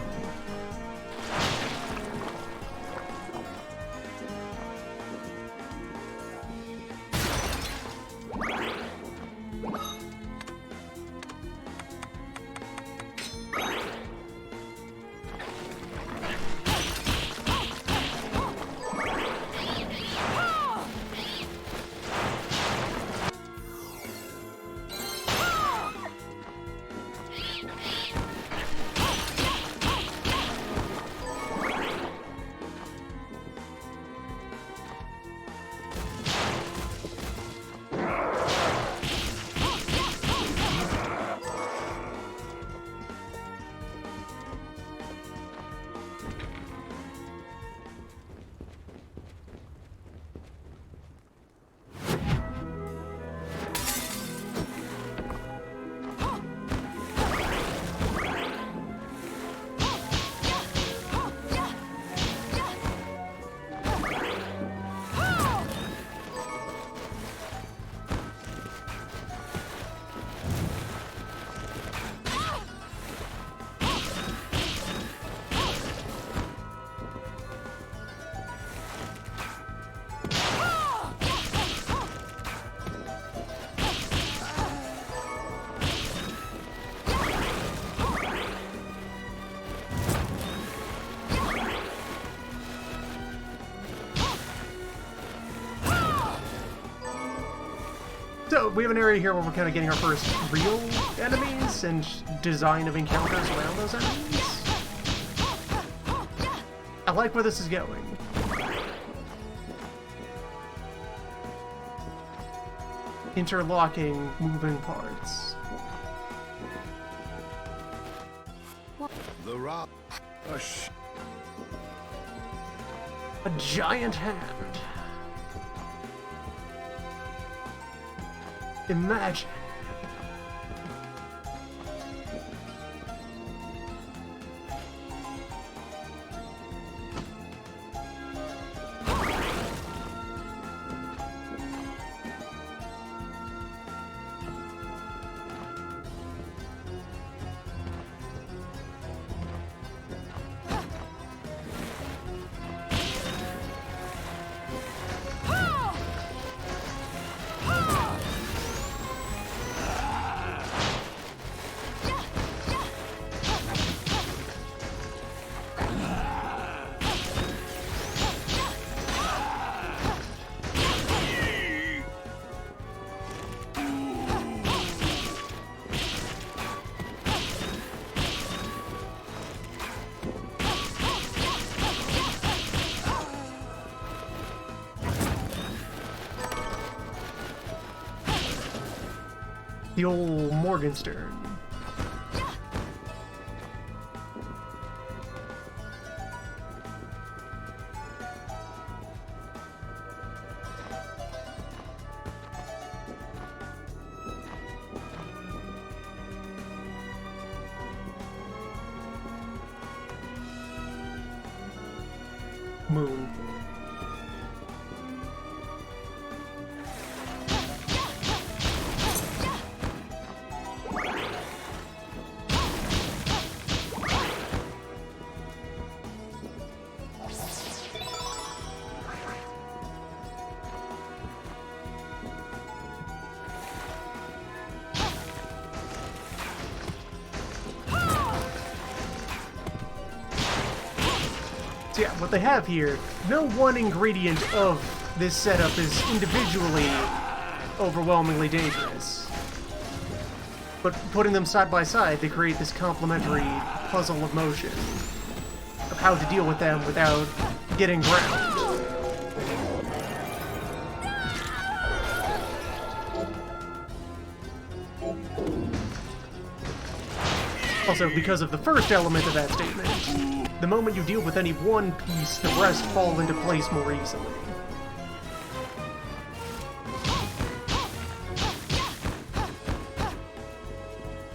So, we have an area here where we're kind of getting our first real enemies and design of encounters around those enemies. I like where this is going. Interlocking, moving parts. The rock. A giant hand. Imagine. The old Morgenstern. Moon. So yeah, what they have here, no one ingredient of this setup is individually overwhelmingly dangerous. But putting them side by side, they create this complementary puzzle of motion of how to deal with them without getting ground. Also, because of the first element of that statement, the moment you deal with any one piece, the rest fall into place more easily.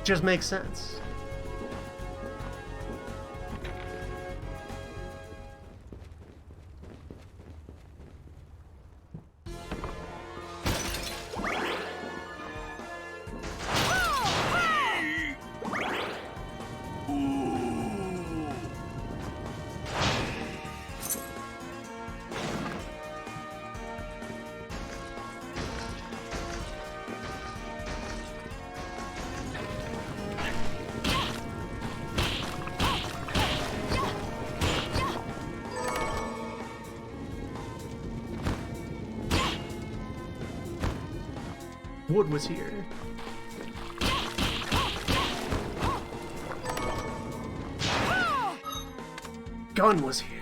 Just makes sense. Wood was here. Gun was here.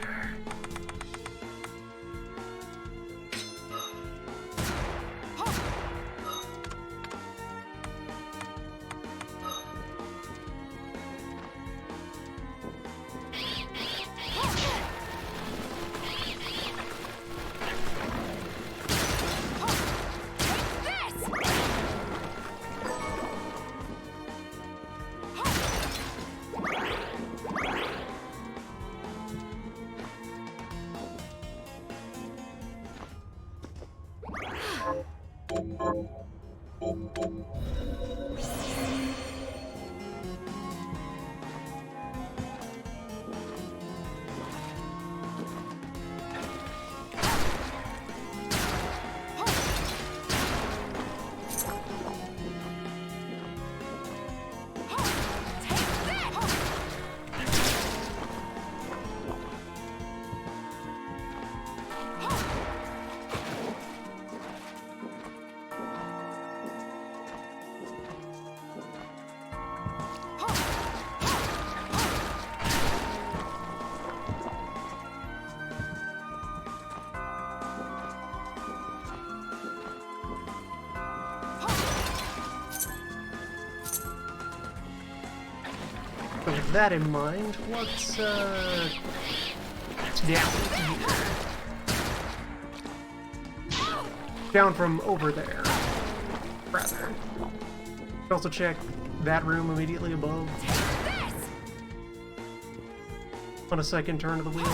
With that in mind, what's down here? Down from over there, rather. Also check that room immediately above. On a second turn of the wheel.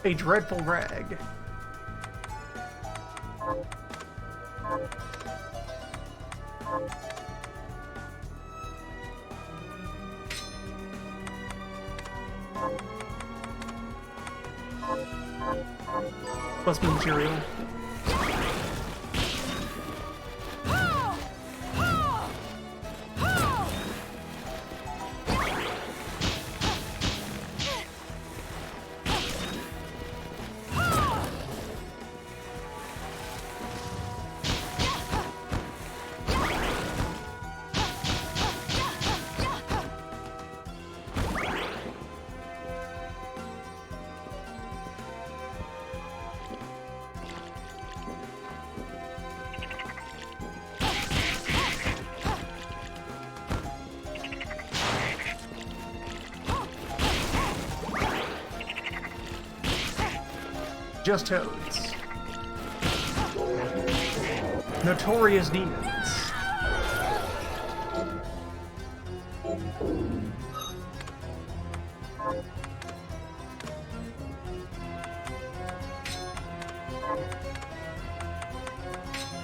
A dreadful rag. Must be material. Just toads. Notorious demons.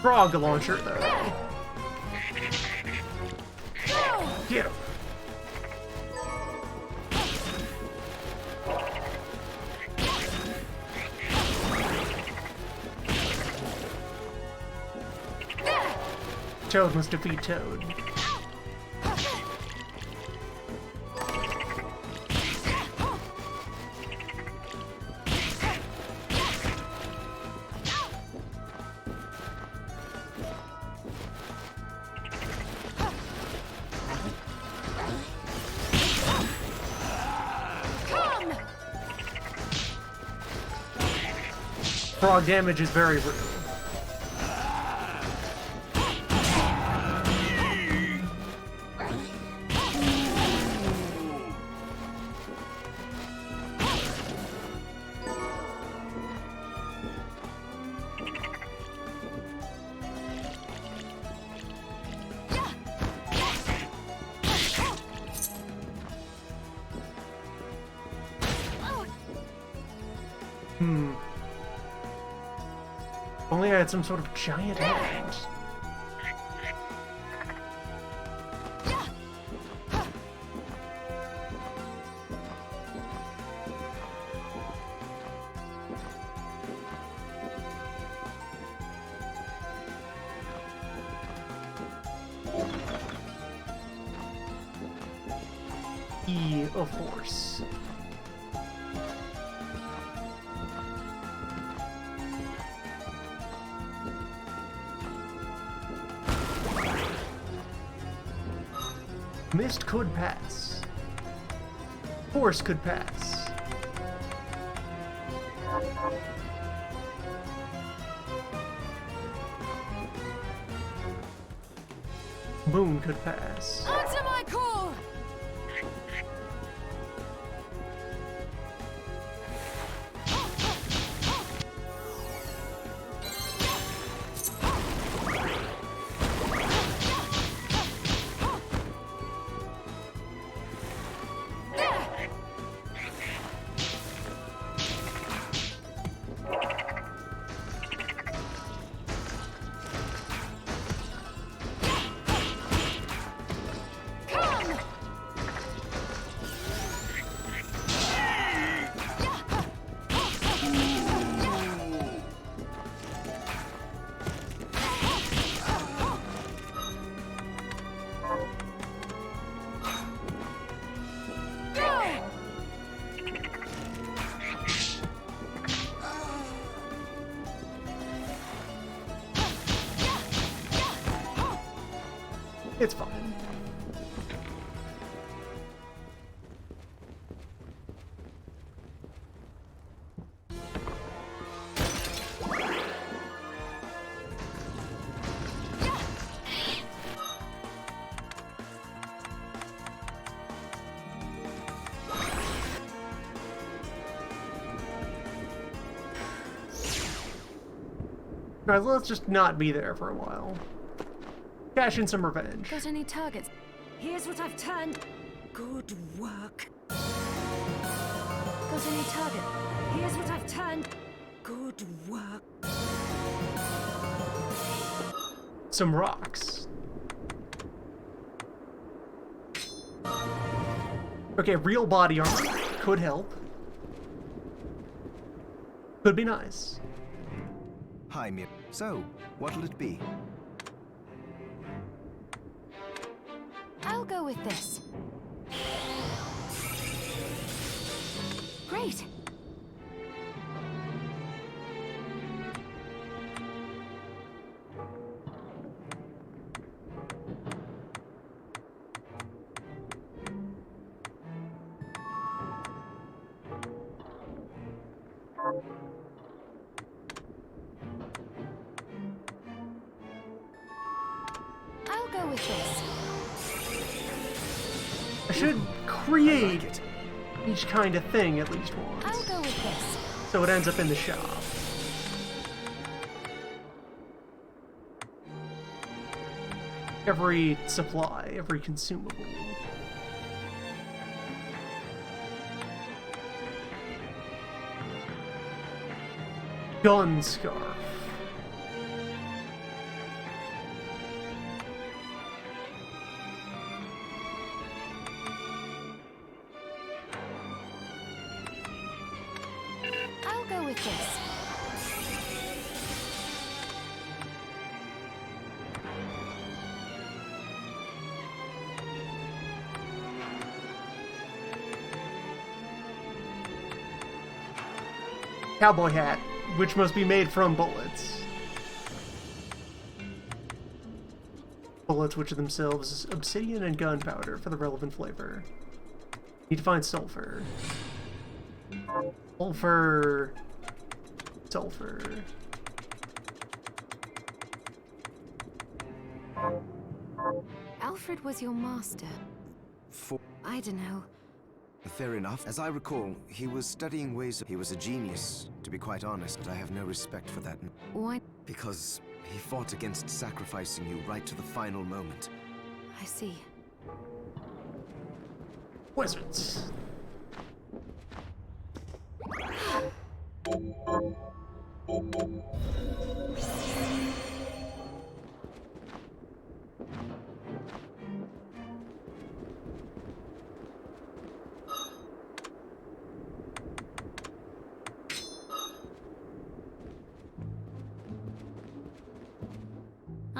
Frog launcher, though. Get him. Toad must defeat Toad. Frog damage is very real. Only I had some sort of giant hand. Of course. Mist could pass. Force could pass. Moon could pass. Answer my call! It's fine. Alright, let's just not be there for a while. Cash in some revenge. Got any targets? Here's what I've turned. Good work. Got any target? Here's what I've turned. Good work. Some rocks. Okay, real body armor could help. Could be nice. Hi, Mir. So, what'll it be? I'll go with this. Great. I'll go with this. I should create each kind of thing at least once. I'll go with this. So it ends up in the shop. Every supply, every consumable. Gun scarf. I'll go with this. cowboy hat, which must be made from bullets. Bullets which are themselves obsidian and gunpowder for the relevant flavor. Need to find sulfur. Sulfur. Sulfur. Alfred was your master. I don't know. Fair enough. As I recall, he was studying ways of... He was a genius, to be quite honest, but I have no respect for that. Why? Because he fought against sacrificing you right to the final moment. I see. Wizards.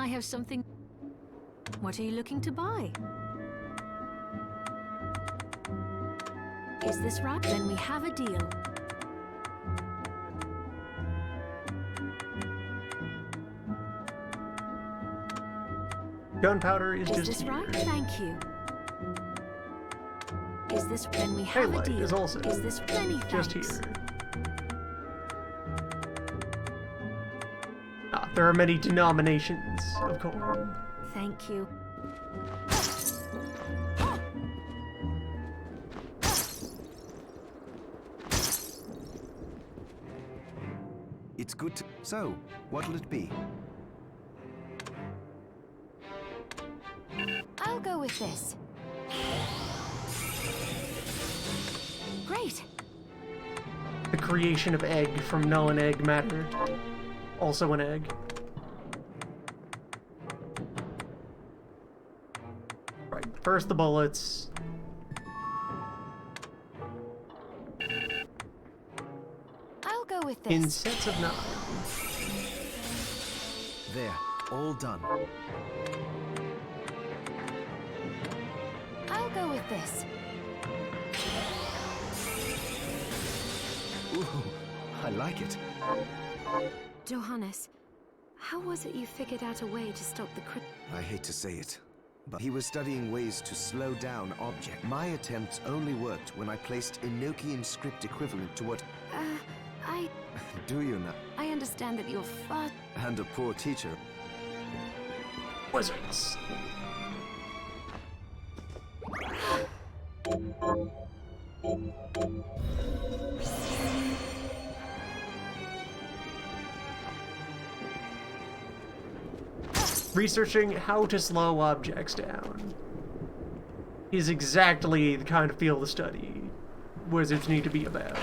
I have something. What are you looking to buy? Is this right? Then we have a deal. Gunpowder is just this here. right? Thank you. Is this when we have a Halite deal? is also Is this many just thanks? here. Ah, there are many denominations of corn. Thank you. It's good to... So, what'll it be? I'll go with this. Great. The creation of egg from null and egg matter. Also an egg. Right, first the bullets. I'll go with this. In sets of 9. There, all done. I'll go with this. Ooh, I like it. Johannes, how was it you figured out a way to stop the I hate to say it, but he was studying ways to slow down objects. My attempts only worked when I placed Enochian script equivalent to what... Do you know? I understand that you're far... And a poor teacher. Wizards. Researching how to slow objects down is exactly the kind of field of study wizards need to be about.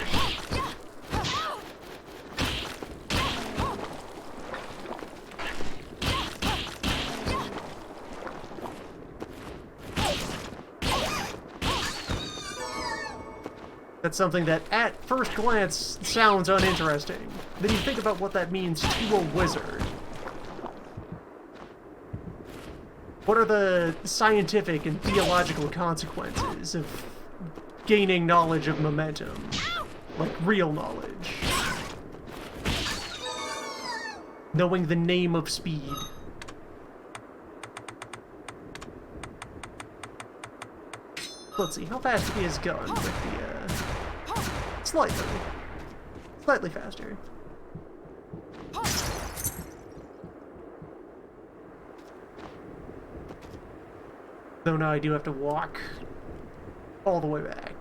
That's something that, at first glance, sounds uninteresting. Then you think about what that means to a wizard. What are the scientific and theological consequences of gaining knowledge of momentum? Like, real knowledge. Knowing the name of speed. Let's see, how fast is gun with the, Slightly faster. Though now I do have to walk all the way back.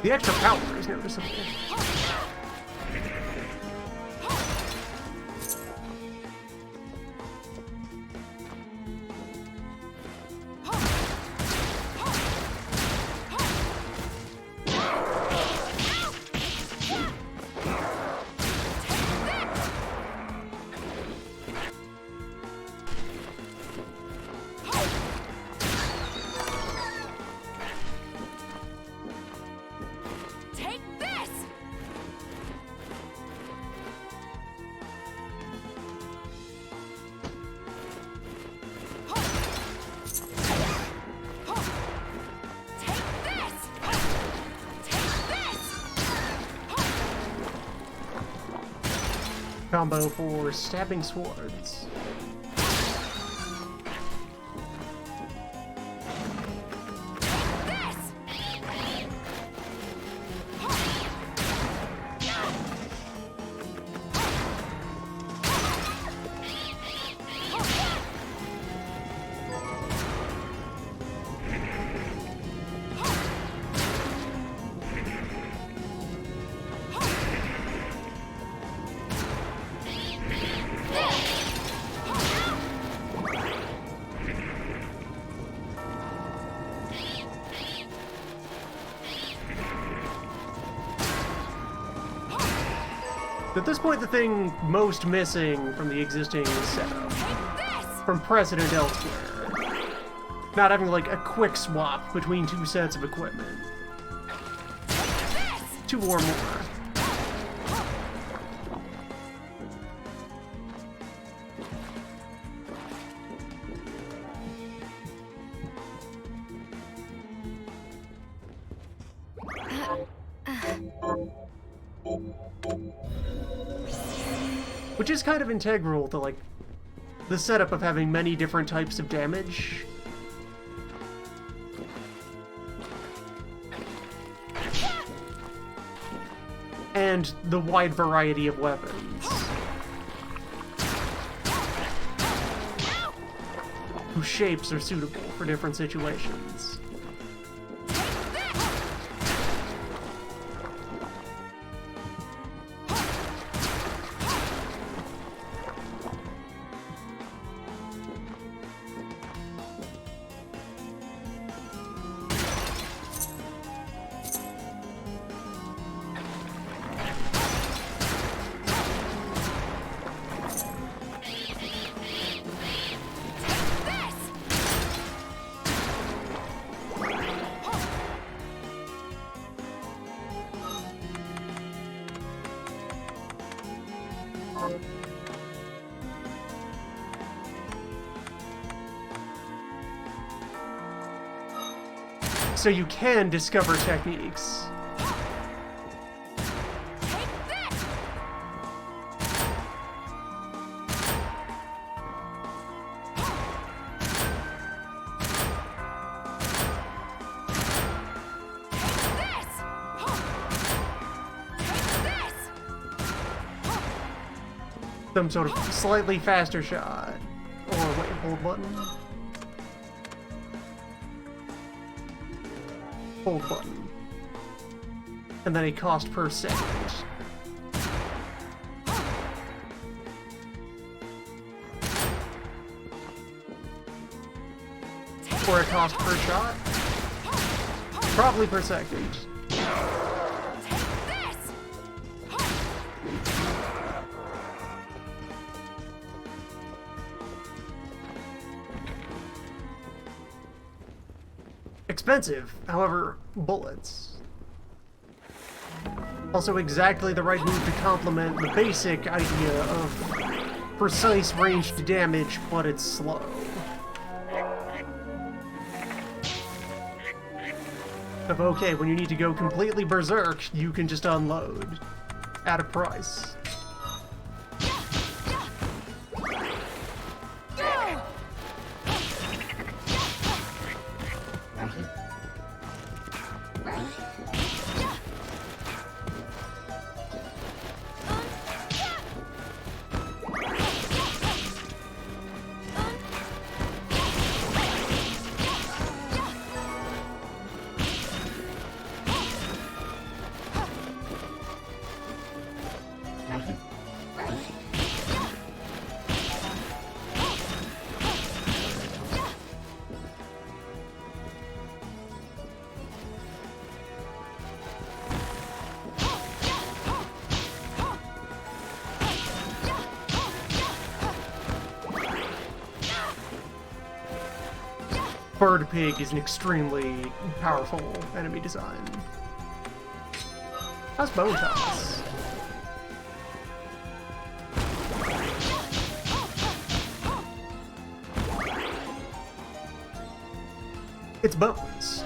The extra power is noticeable. Combo for stabbing swords. At this point, the thing most missing from the existing setup, from precedent elsewhere, not having like a quick swap between two sets of equipment. Two or more. Which is kind of integral to, like, the setup of having many different types of damage. And the wide variety of weapons. Whose shapes are suitable for different situations. So you can discover techniques. Some sort of slightly faster shot. Or wait, hold button. Hold button. And then a cost per second. Or a cost per shot? Probably per second. Expensive, however, bullets. Also exactly the right move to complement the basic idea of precise ranged damage, but it's slow. Of okay, when you need to go completely berserk, you can just unload at a price. Bird Pig is an extremely powerful enemy design. How's Bone Toss? It's bones.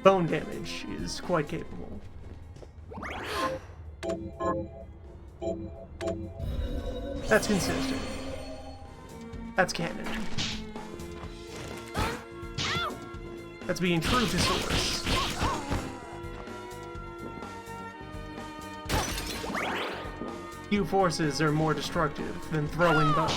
bone damage is quite capable. That's consistent. That's canon. That's being true to source. Few forces are more destructive than throwing bone.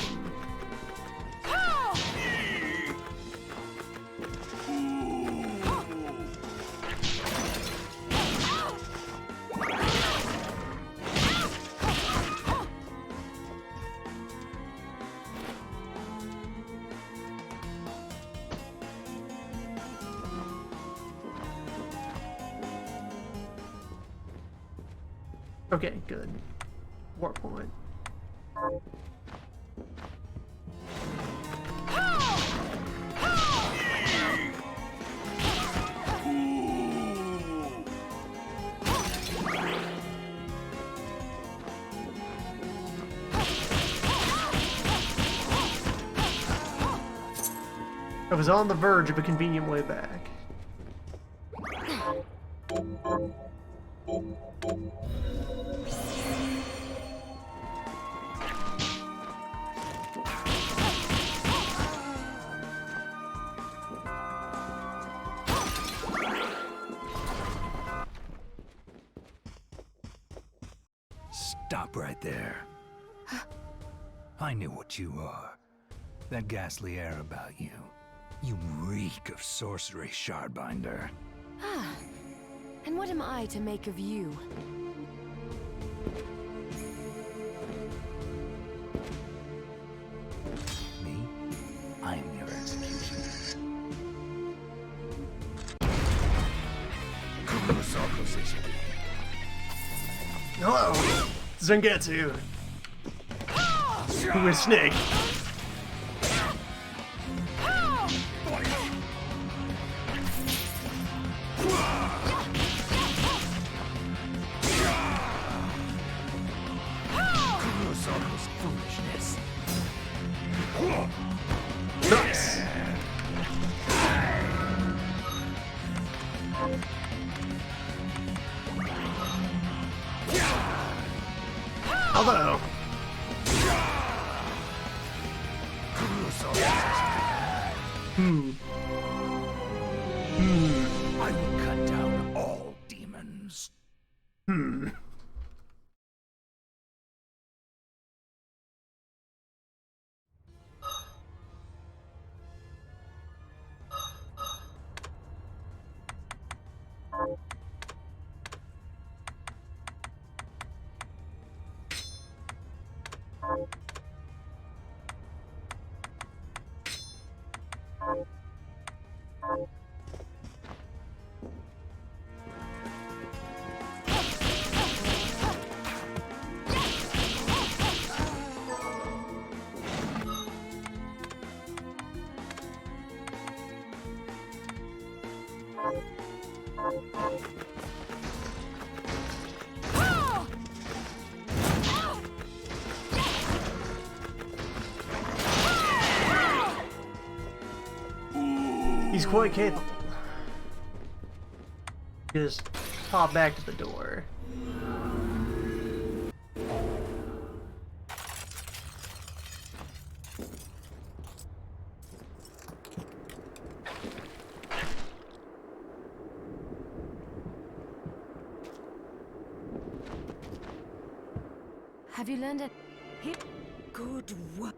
Okay, good. War point. I was on the verge of a convenient way back. Stop right there. I knew what you are. That ghastly air about you. You reek of sorcery, Shardbinder. Ah, and what am I to make of you? Me? I am your executioner. Hello, Zangetsu. Who is Snake? Foolishness. Nice. Hello. I will cut down all demons. He's quite capable. Just pop back to the door. Have you learned it? Good work.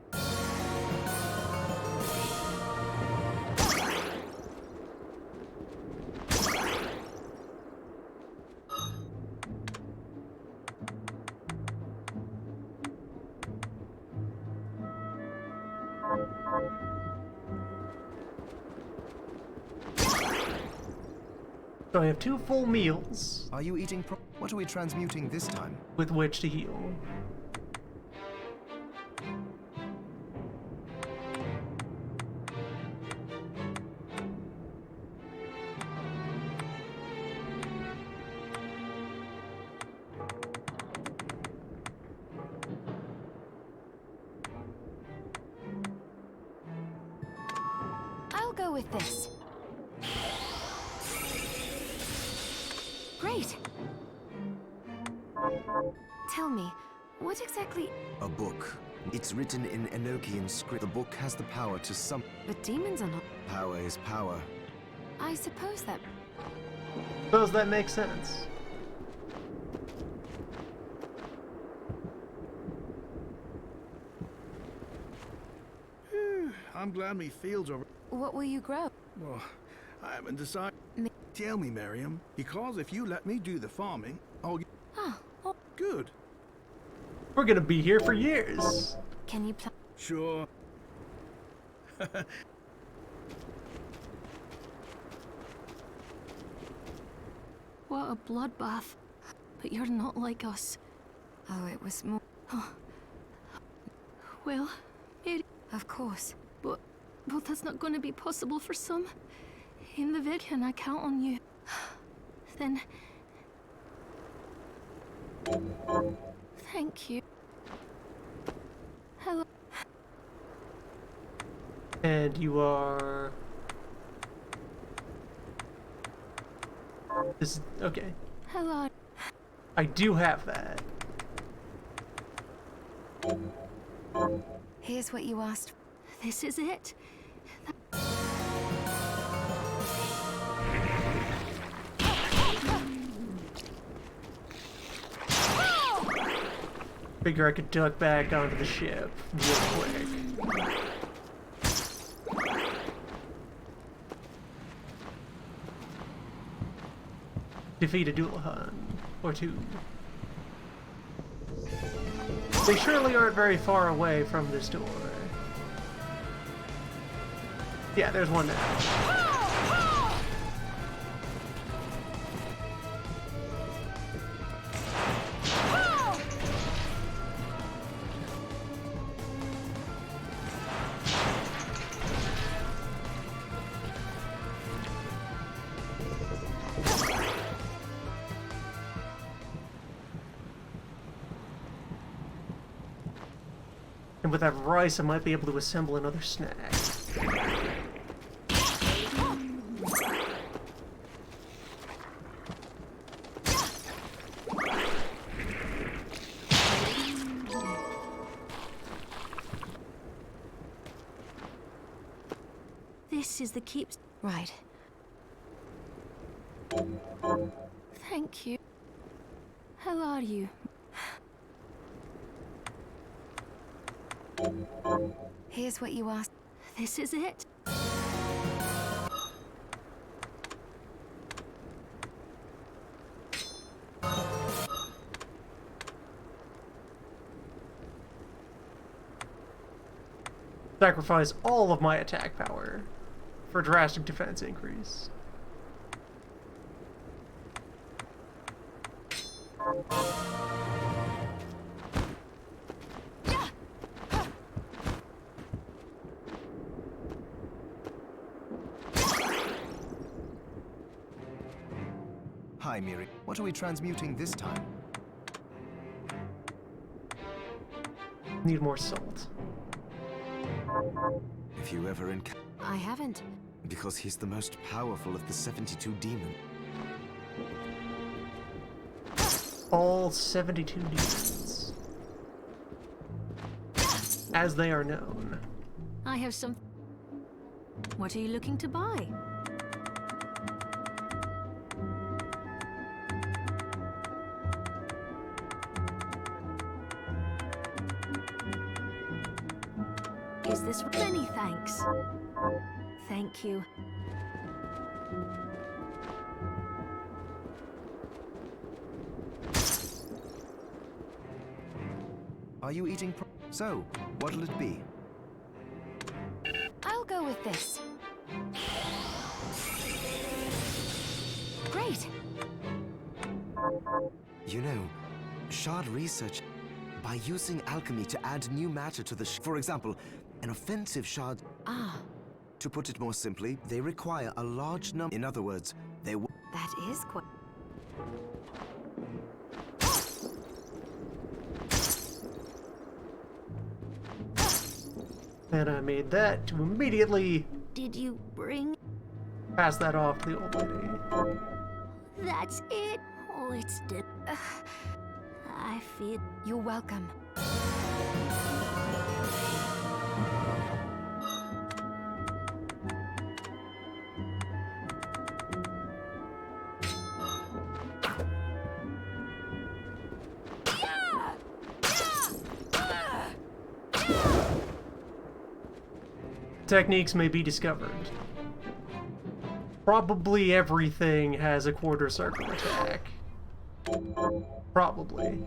So I have 2 full meals Are you eating What are we transmuting this time? with which to heal. I'll go with this. Great! Tell me, what exactly... A book. It's written in Enochian script. The book has the power to But demons are not... Power is power. I suppose that... Suppose that makes sense. I'm glad me fields are... What will you grow? Well, I haven't decided. Me- Tell me, Miriam, because if you let me do the farming, I'll get... Oh, well, Good. We're gonna be here for years. can you plant... Sure. What a bloodbath. But you're not like us. Oh, it was more... Well, Mary... Of course. But that's not going to be possible for some. In the Vic, and I count on you. Then... Thank you. Hello. And you are... This... Okay. Hello. I do have that. Here's what you asked. This is it. Figure I could duck back onto the ship real quick. Defeat a Draculhour or two. They surely aren't very far away from this door. Yeah, there's one now. And with that rice, I might be able to assemble another snack. This is the keep... Right. Thank you. How are you? Here's what you asked. This is it. Sacrifice all of my attack power for drastic defense increase. Hi, Miri. What are we transmuting this time? Need more salt. If you ever encounter... I haven't. Because he's the most powerful of the 72 demons. All 72 demons. As they are known. I have some... What are you looking to buy? Is this... Many thanks. Thank you. Are you eating So, what'll it be? I'll go with this. Great. You know, Shard research by using alchemy to add new matter to the for example, an offensive shard. Ah, To put it more simply, they require a large number. In other words, they that is quite... And I made that to immediately Did you bring... pass that off to the old lady. That's it? Oh, it's dead. I feel... You're welcome. Techniques may be discovered. Probably everything has a quarter circle attack. Probably.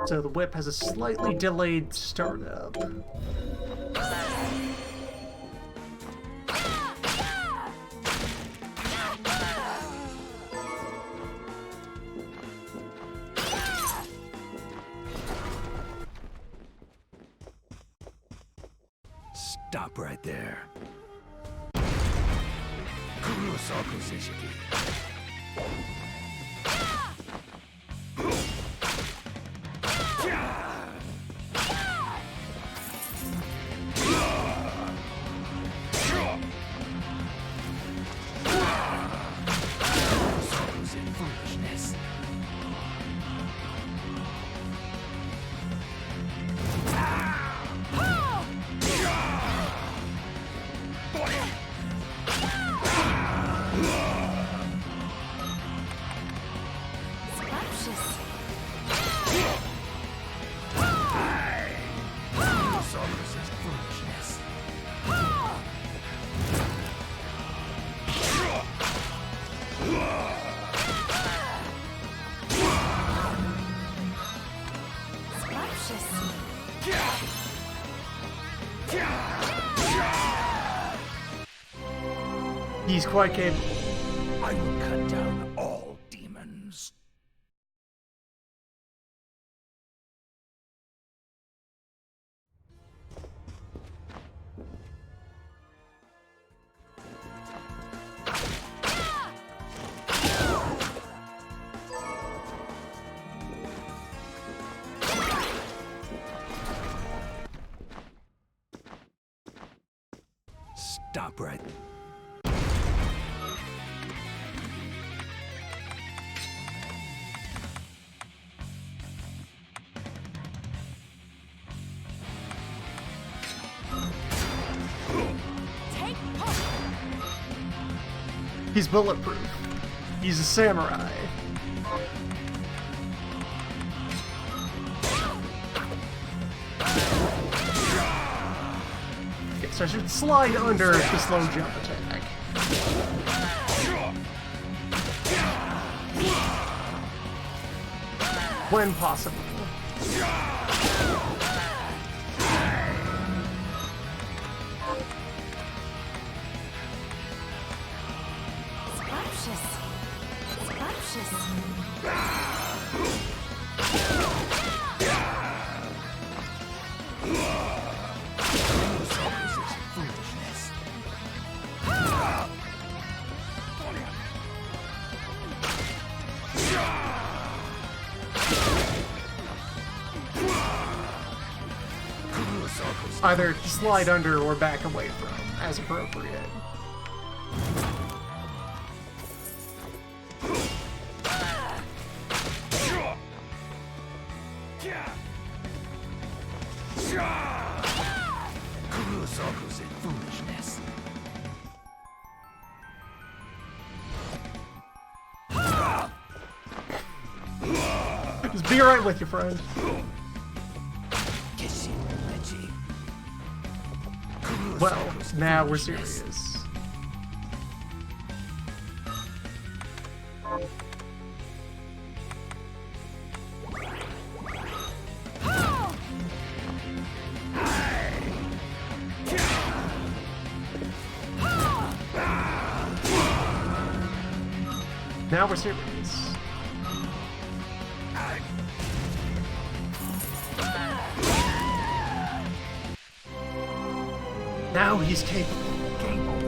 So the whip has a slightly delayed startup. Stop right there. He's quite capable. I will cut down all demons. Stop right there. He's bulletproof. He's a samurai. Okay, so I should slide under the slow jump attack. When possible. Either slide under or back away from, as appropriate. foolishness. Just be right with you, friend. Well, now we're serious. Now we're serious. Now he's capable. Game over.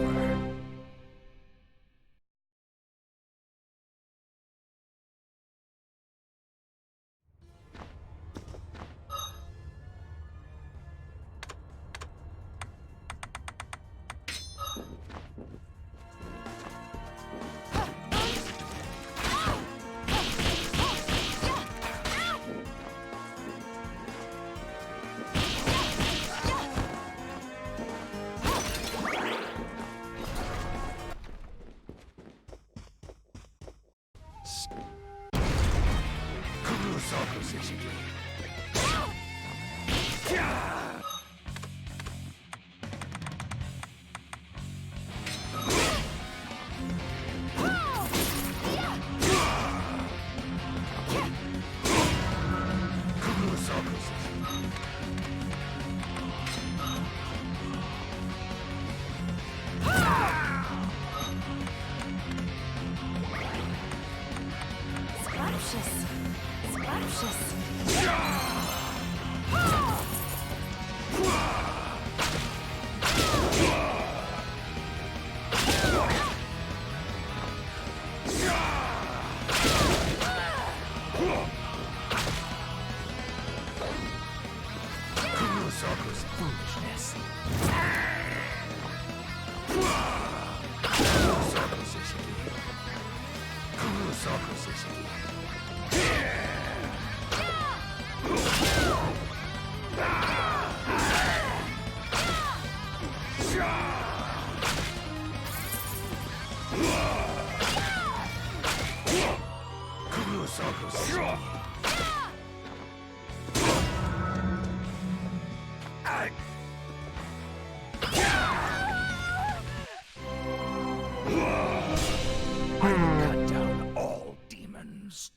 Cut down all demons.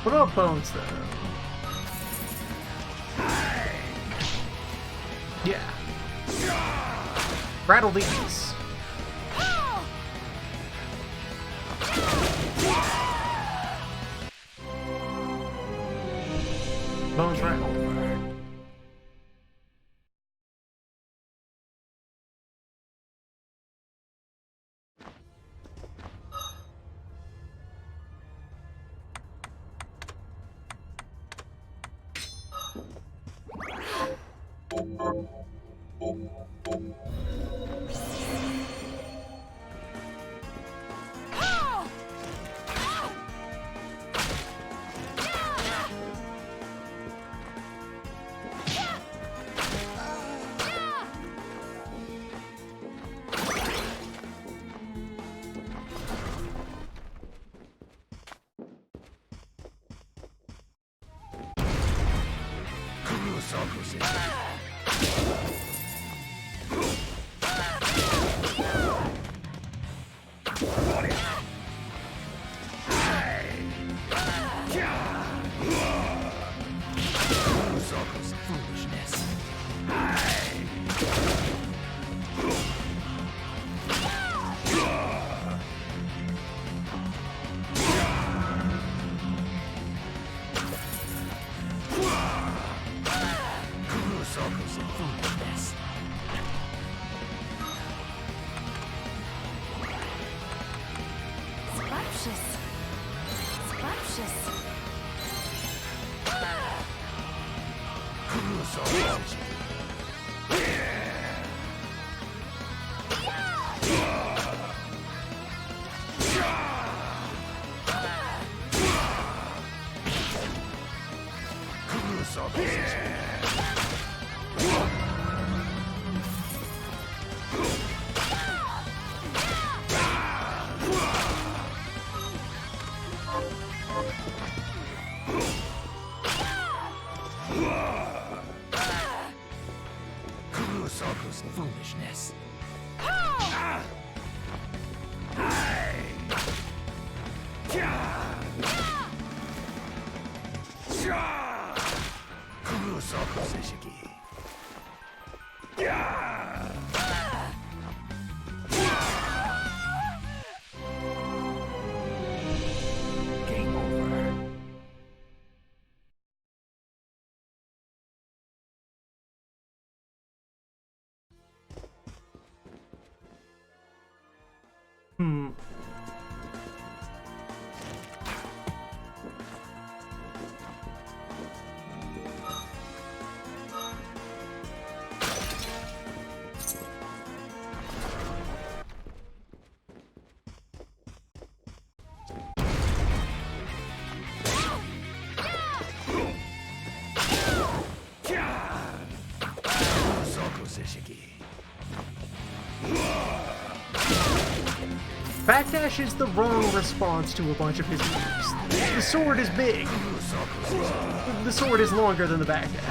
What about bones, though? Yeah. Rattle these. Bones rattle. Kurosaku's foolishness. Kurosaku Seshiki. Game over. Backdash is the wrong response to a bunch of his moves. The sword is big. The sword is longer than the backdash.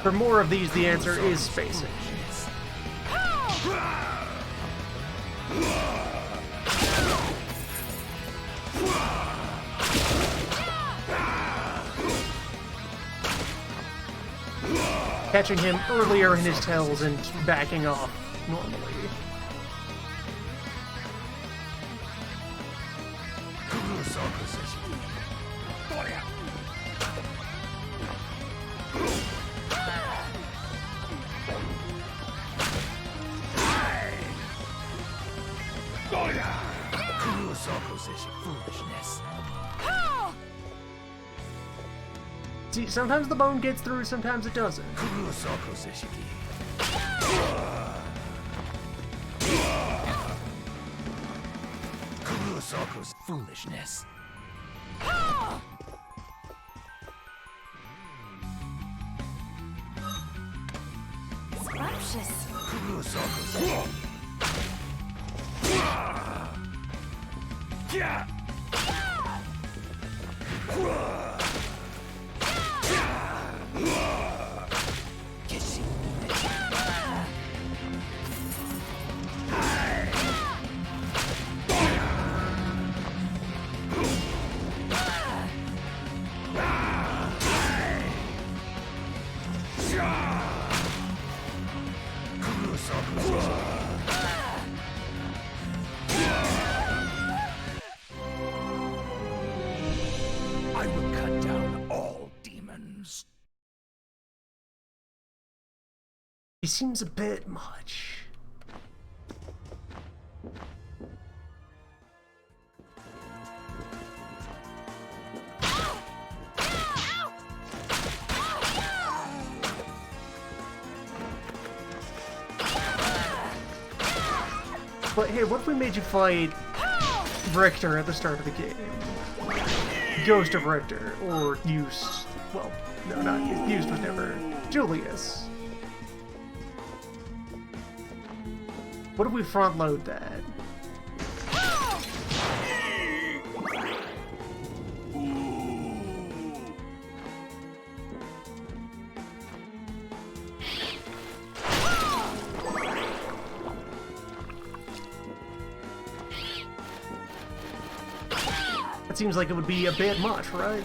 For more of these, the answer is spacing. Catching him earlier in his tells and backing off normally. See, sometimes the bone gets through, sometimes it doesn't. Kurosaku's foolishness. Scrumptious. Kurosaku's I will cut down all demons. He seems a bit much. But hey, what if we made you fight Richter at the start of the game? Ghost of Richter, or used, well, no, not used was never, Julius. What if we front load that? It seems like it would be a bit much, right?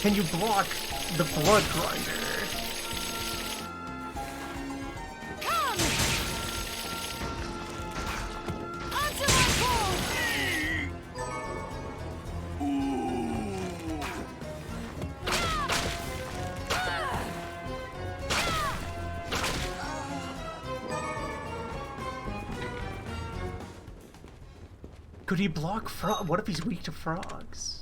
Can you block the Blood Grinder? Could he block frog? What if he's weak to frogs?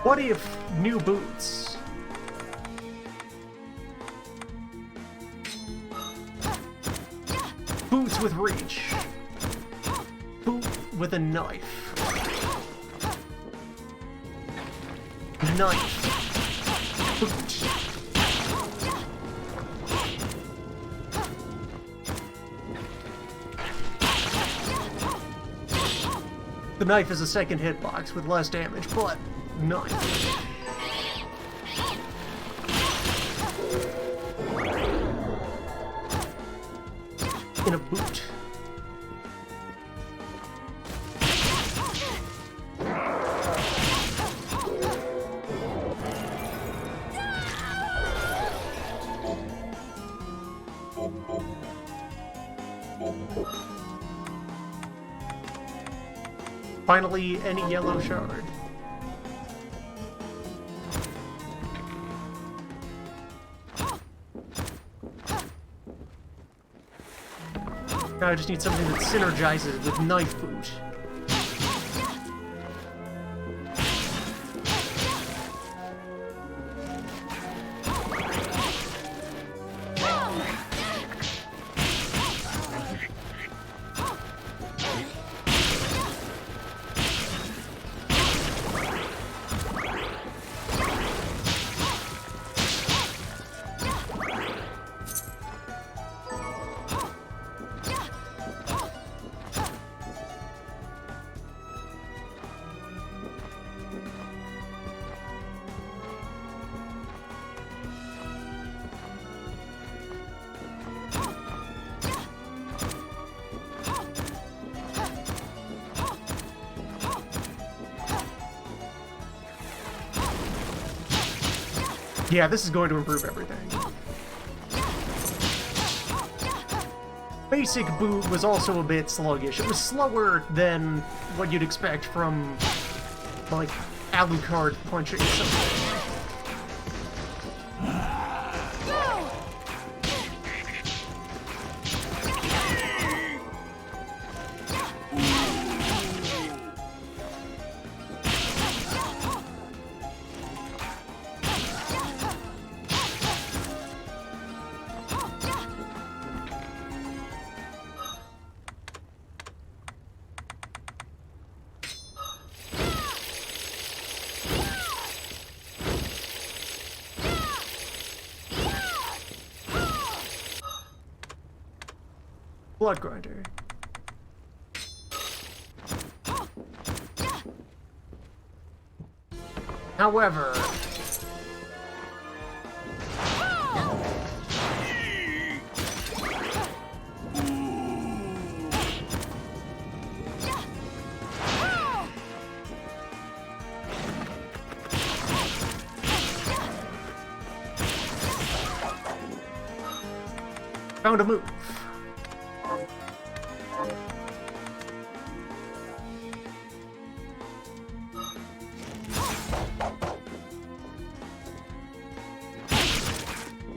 What if new boots? Boots with reach. Boot with a knife. Knife. Boot. The knife is a second hitbox with less damage, but knife. In a boot. Finally, any yellow shard. Now I just need something that synergizes with Knife Boot. Yeah, this is going to improve everything. Basic boot was also a bit sluggish. It was slower than what you'd expect from, like, Alucard punching something. Blood Grinder. However, found a move.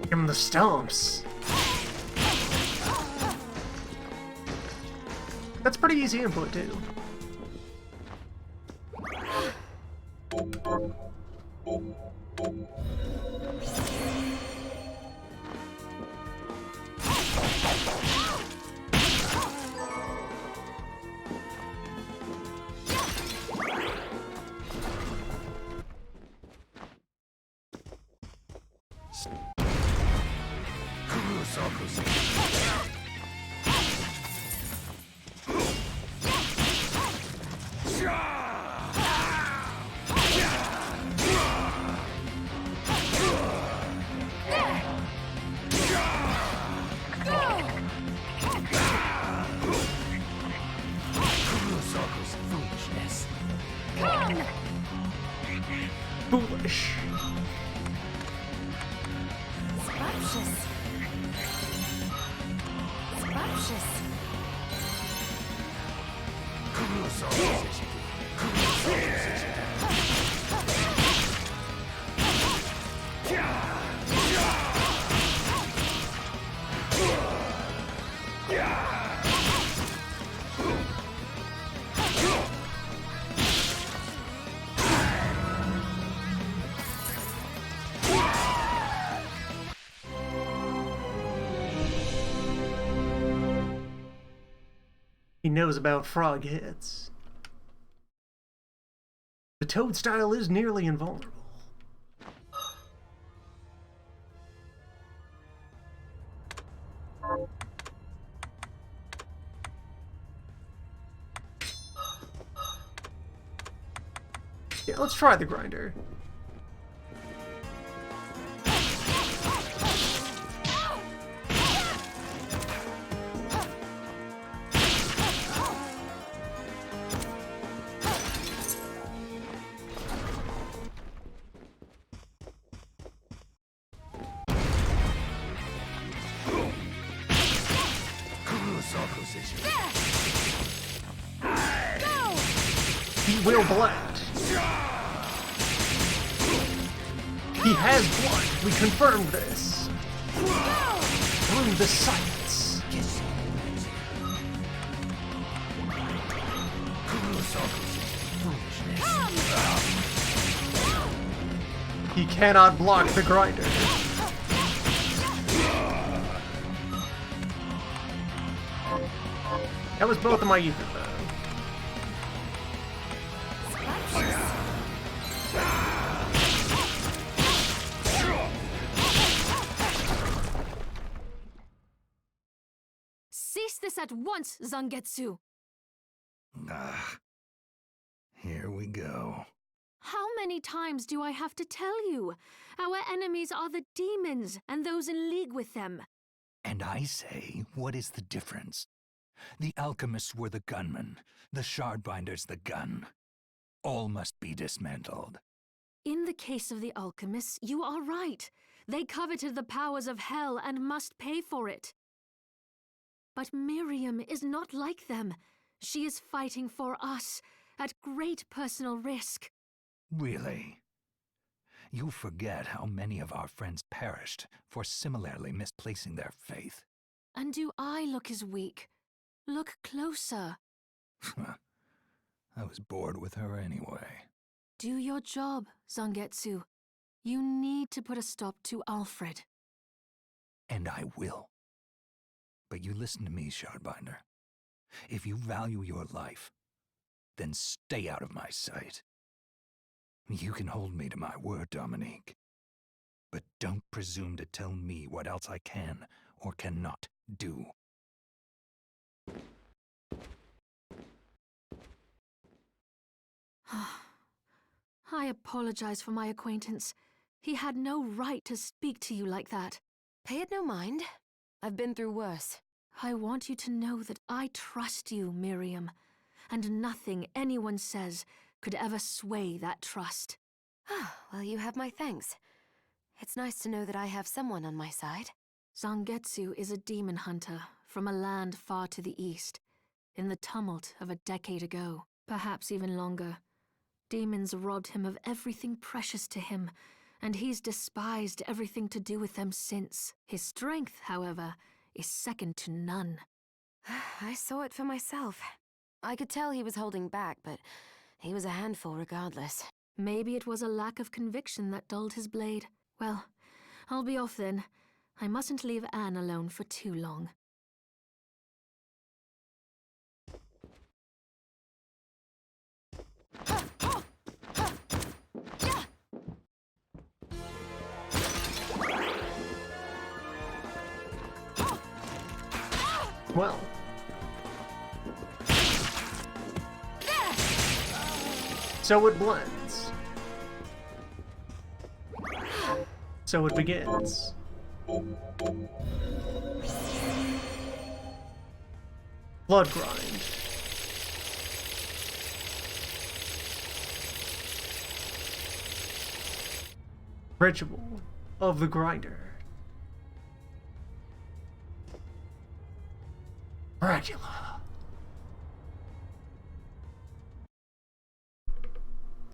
Give him the stomps. That's pretty easy input, too. Foolish. Scrumptious. Scrumptious. He knows about frog hits. The toad style is nearly invulnerable. Yeah, let's try the grinder. He will blend. He has blood. We confirmed this. Through the sights. He cannot block the grinder. That was both of my ether, though. Cease this at once, Zangetsu! Here we go. How many times do I have to tell you? Our enemies are the demons, and those in league with them. And I say, what is the difference? The alchemists were the gunmen, the shardbinders the gun. All must be dismantled. In the case of the alchemists, you are right. They coveted the powers of hell and must pay for it. But Miriam is not like them. She is fighting for us, at great personal risk. Really? You forget how many of our friends perished for similarly misplacing their faith. And do I look as weak? Look closer. I was bored with her anyway. Do your job, Zangetsu. You need to put a stop to Alfred. And I will. But you listen to me, Shardbinder. If you value your life, then stay out of my sight. You can hold me to my word, Dominique. But don't presume to tell me what else I can or cannot do. I apologize for my acquaintance. He had no right to speak to you like that. Pay it no mind. I've been through worse. I want you to know that I trust you, Miriam, and nothing anyone says could ever sway that trust. Well, you have my thanks. It's nice to know that I have someone on my side. Zangetsu is a demon hunter from a land far to the east, in the tumult of a decade ago, perhaps even longer. Demons robbed him of everything precious to him, and he's despised everything to do with them since. His strength, however, is second to none. I saw it for myself. I could tell he was holding back, but he was a handful regardless. Maybe it was a lack of conviction that dulled his blade. Well, I'll be off then. I mustn't leave Anne alone for too long. well. So it blends. So it begins. Blood grind. Ritual of the Grinder. Dracula.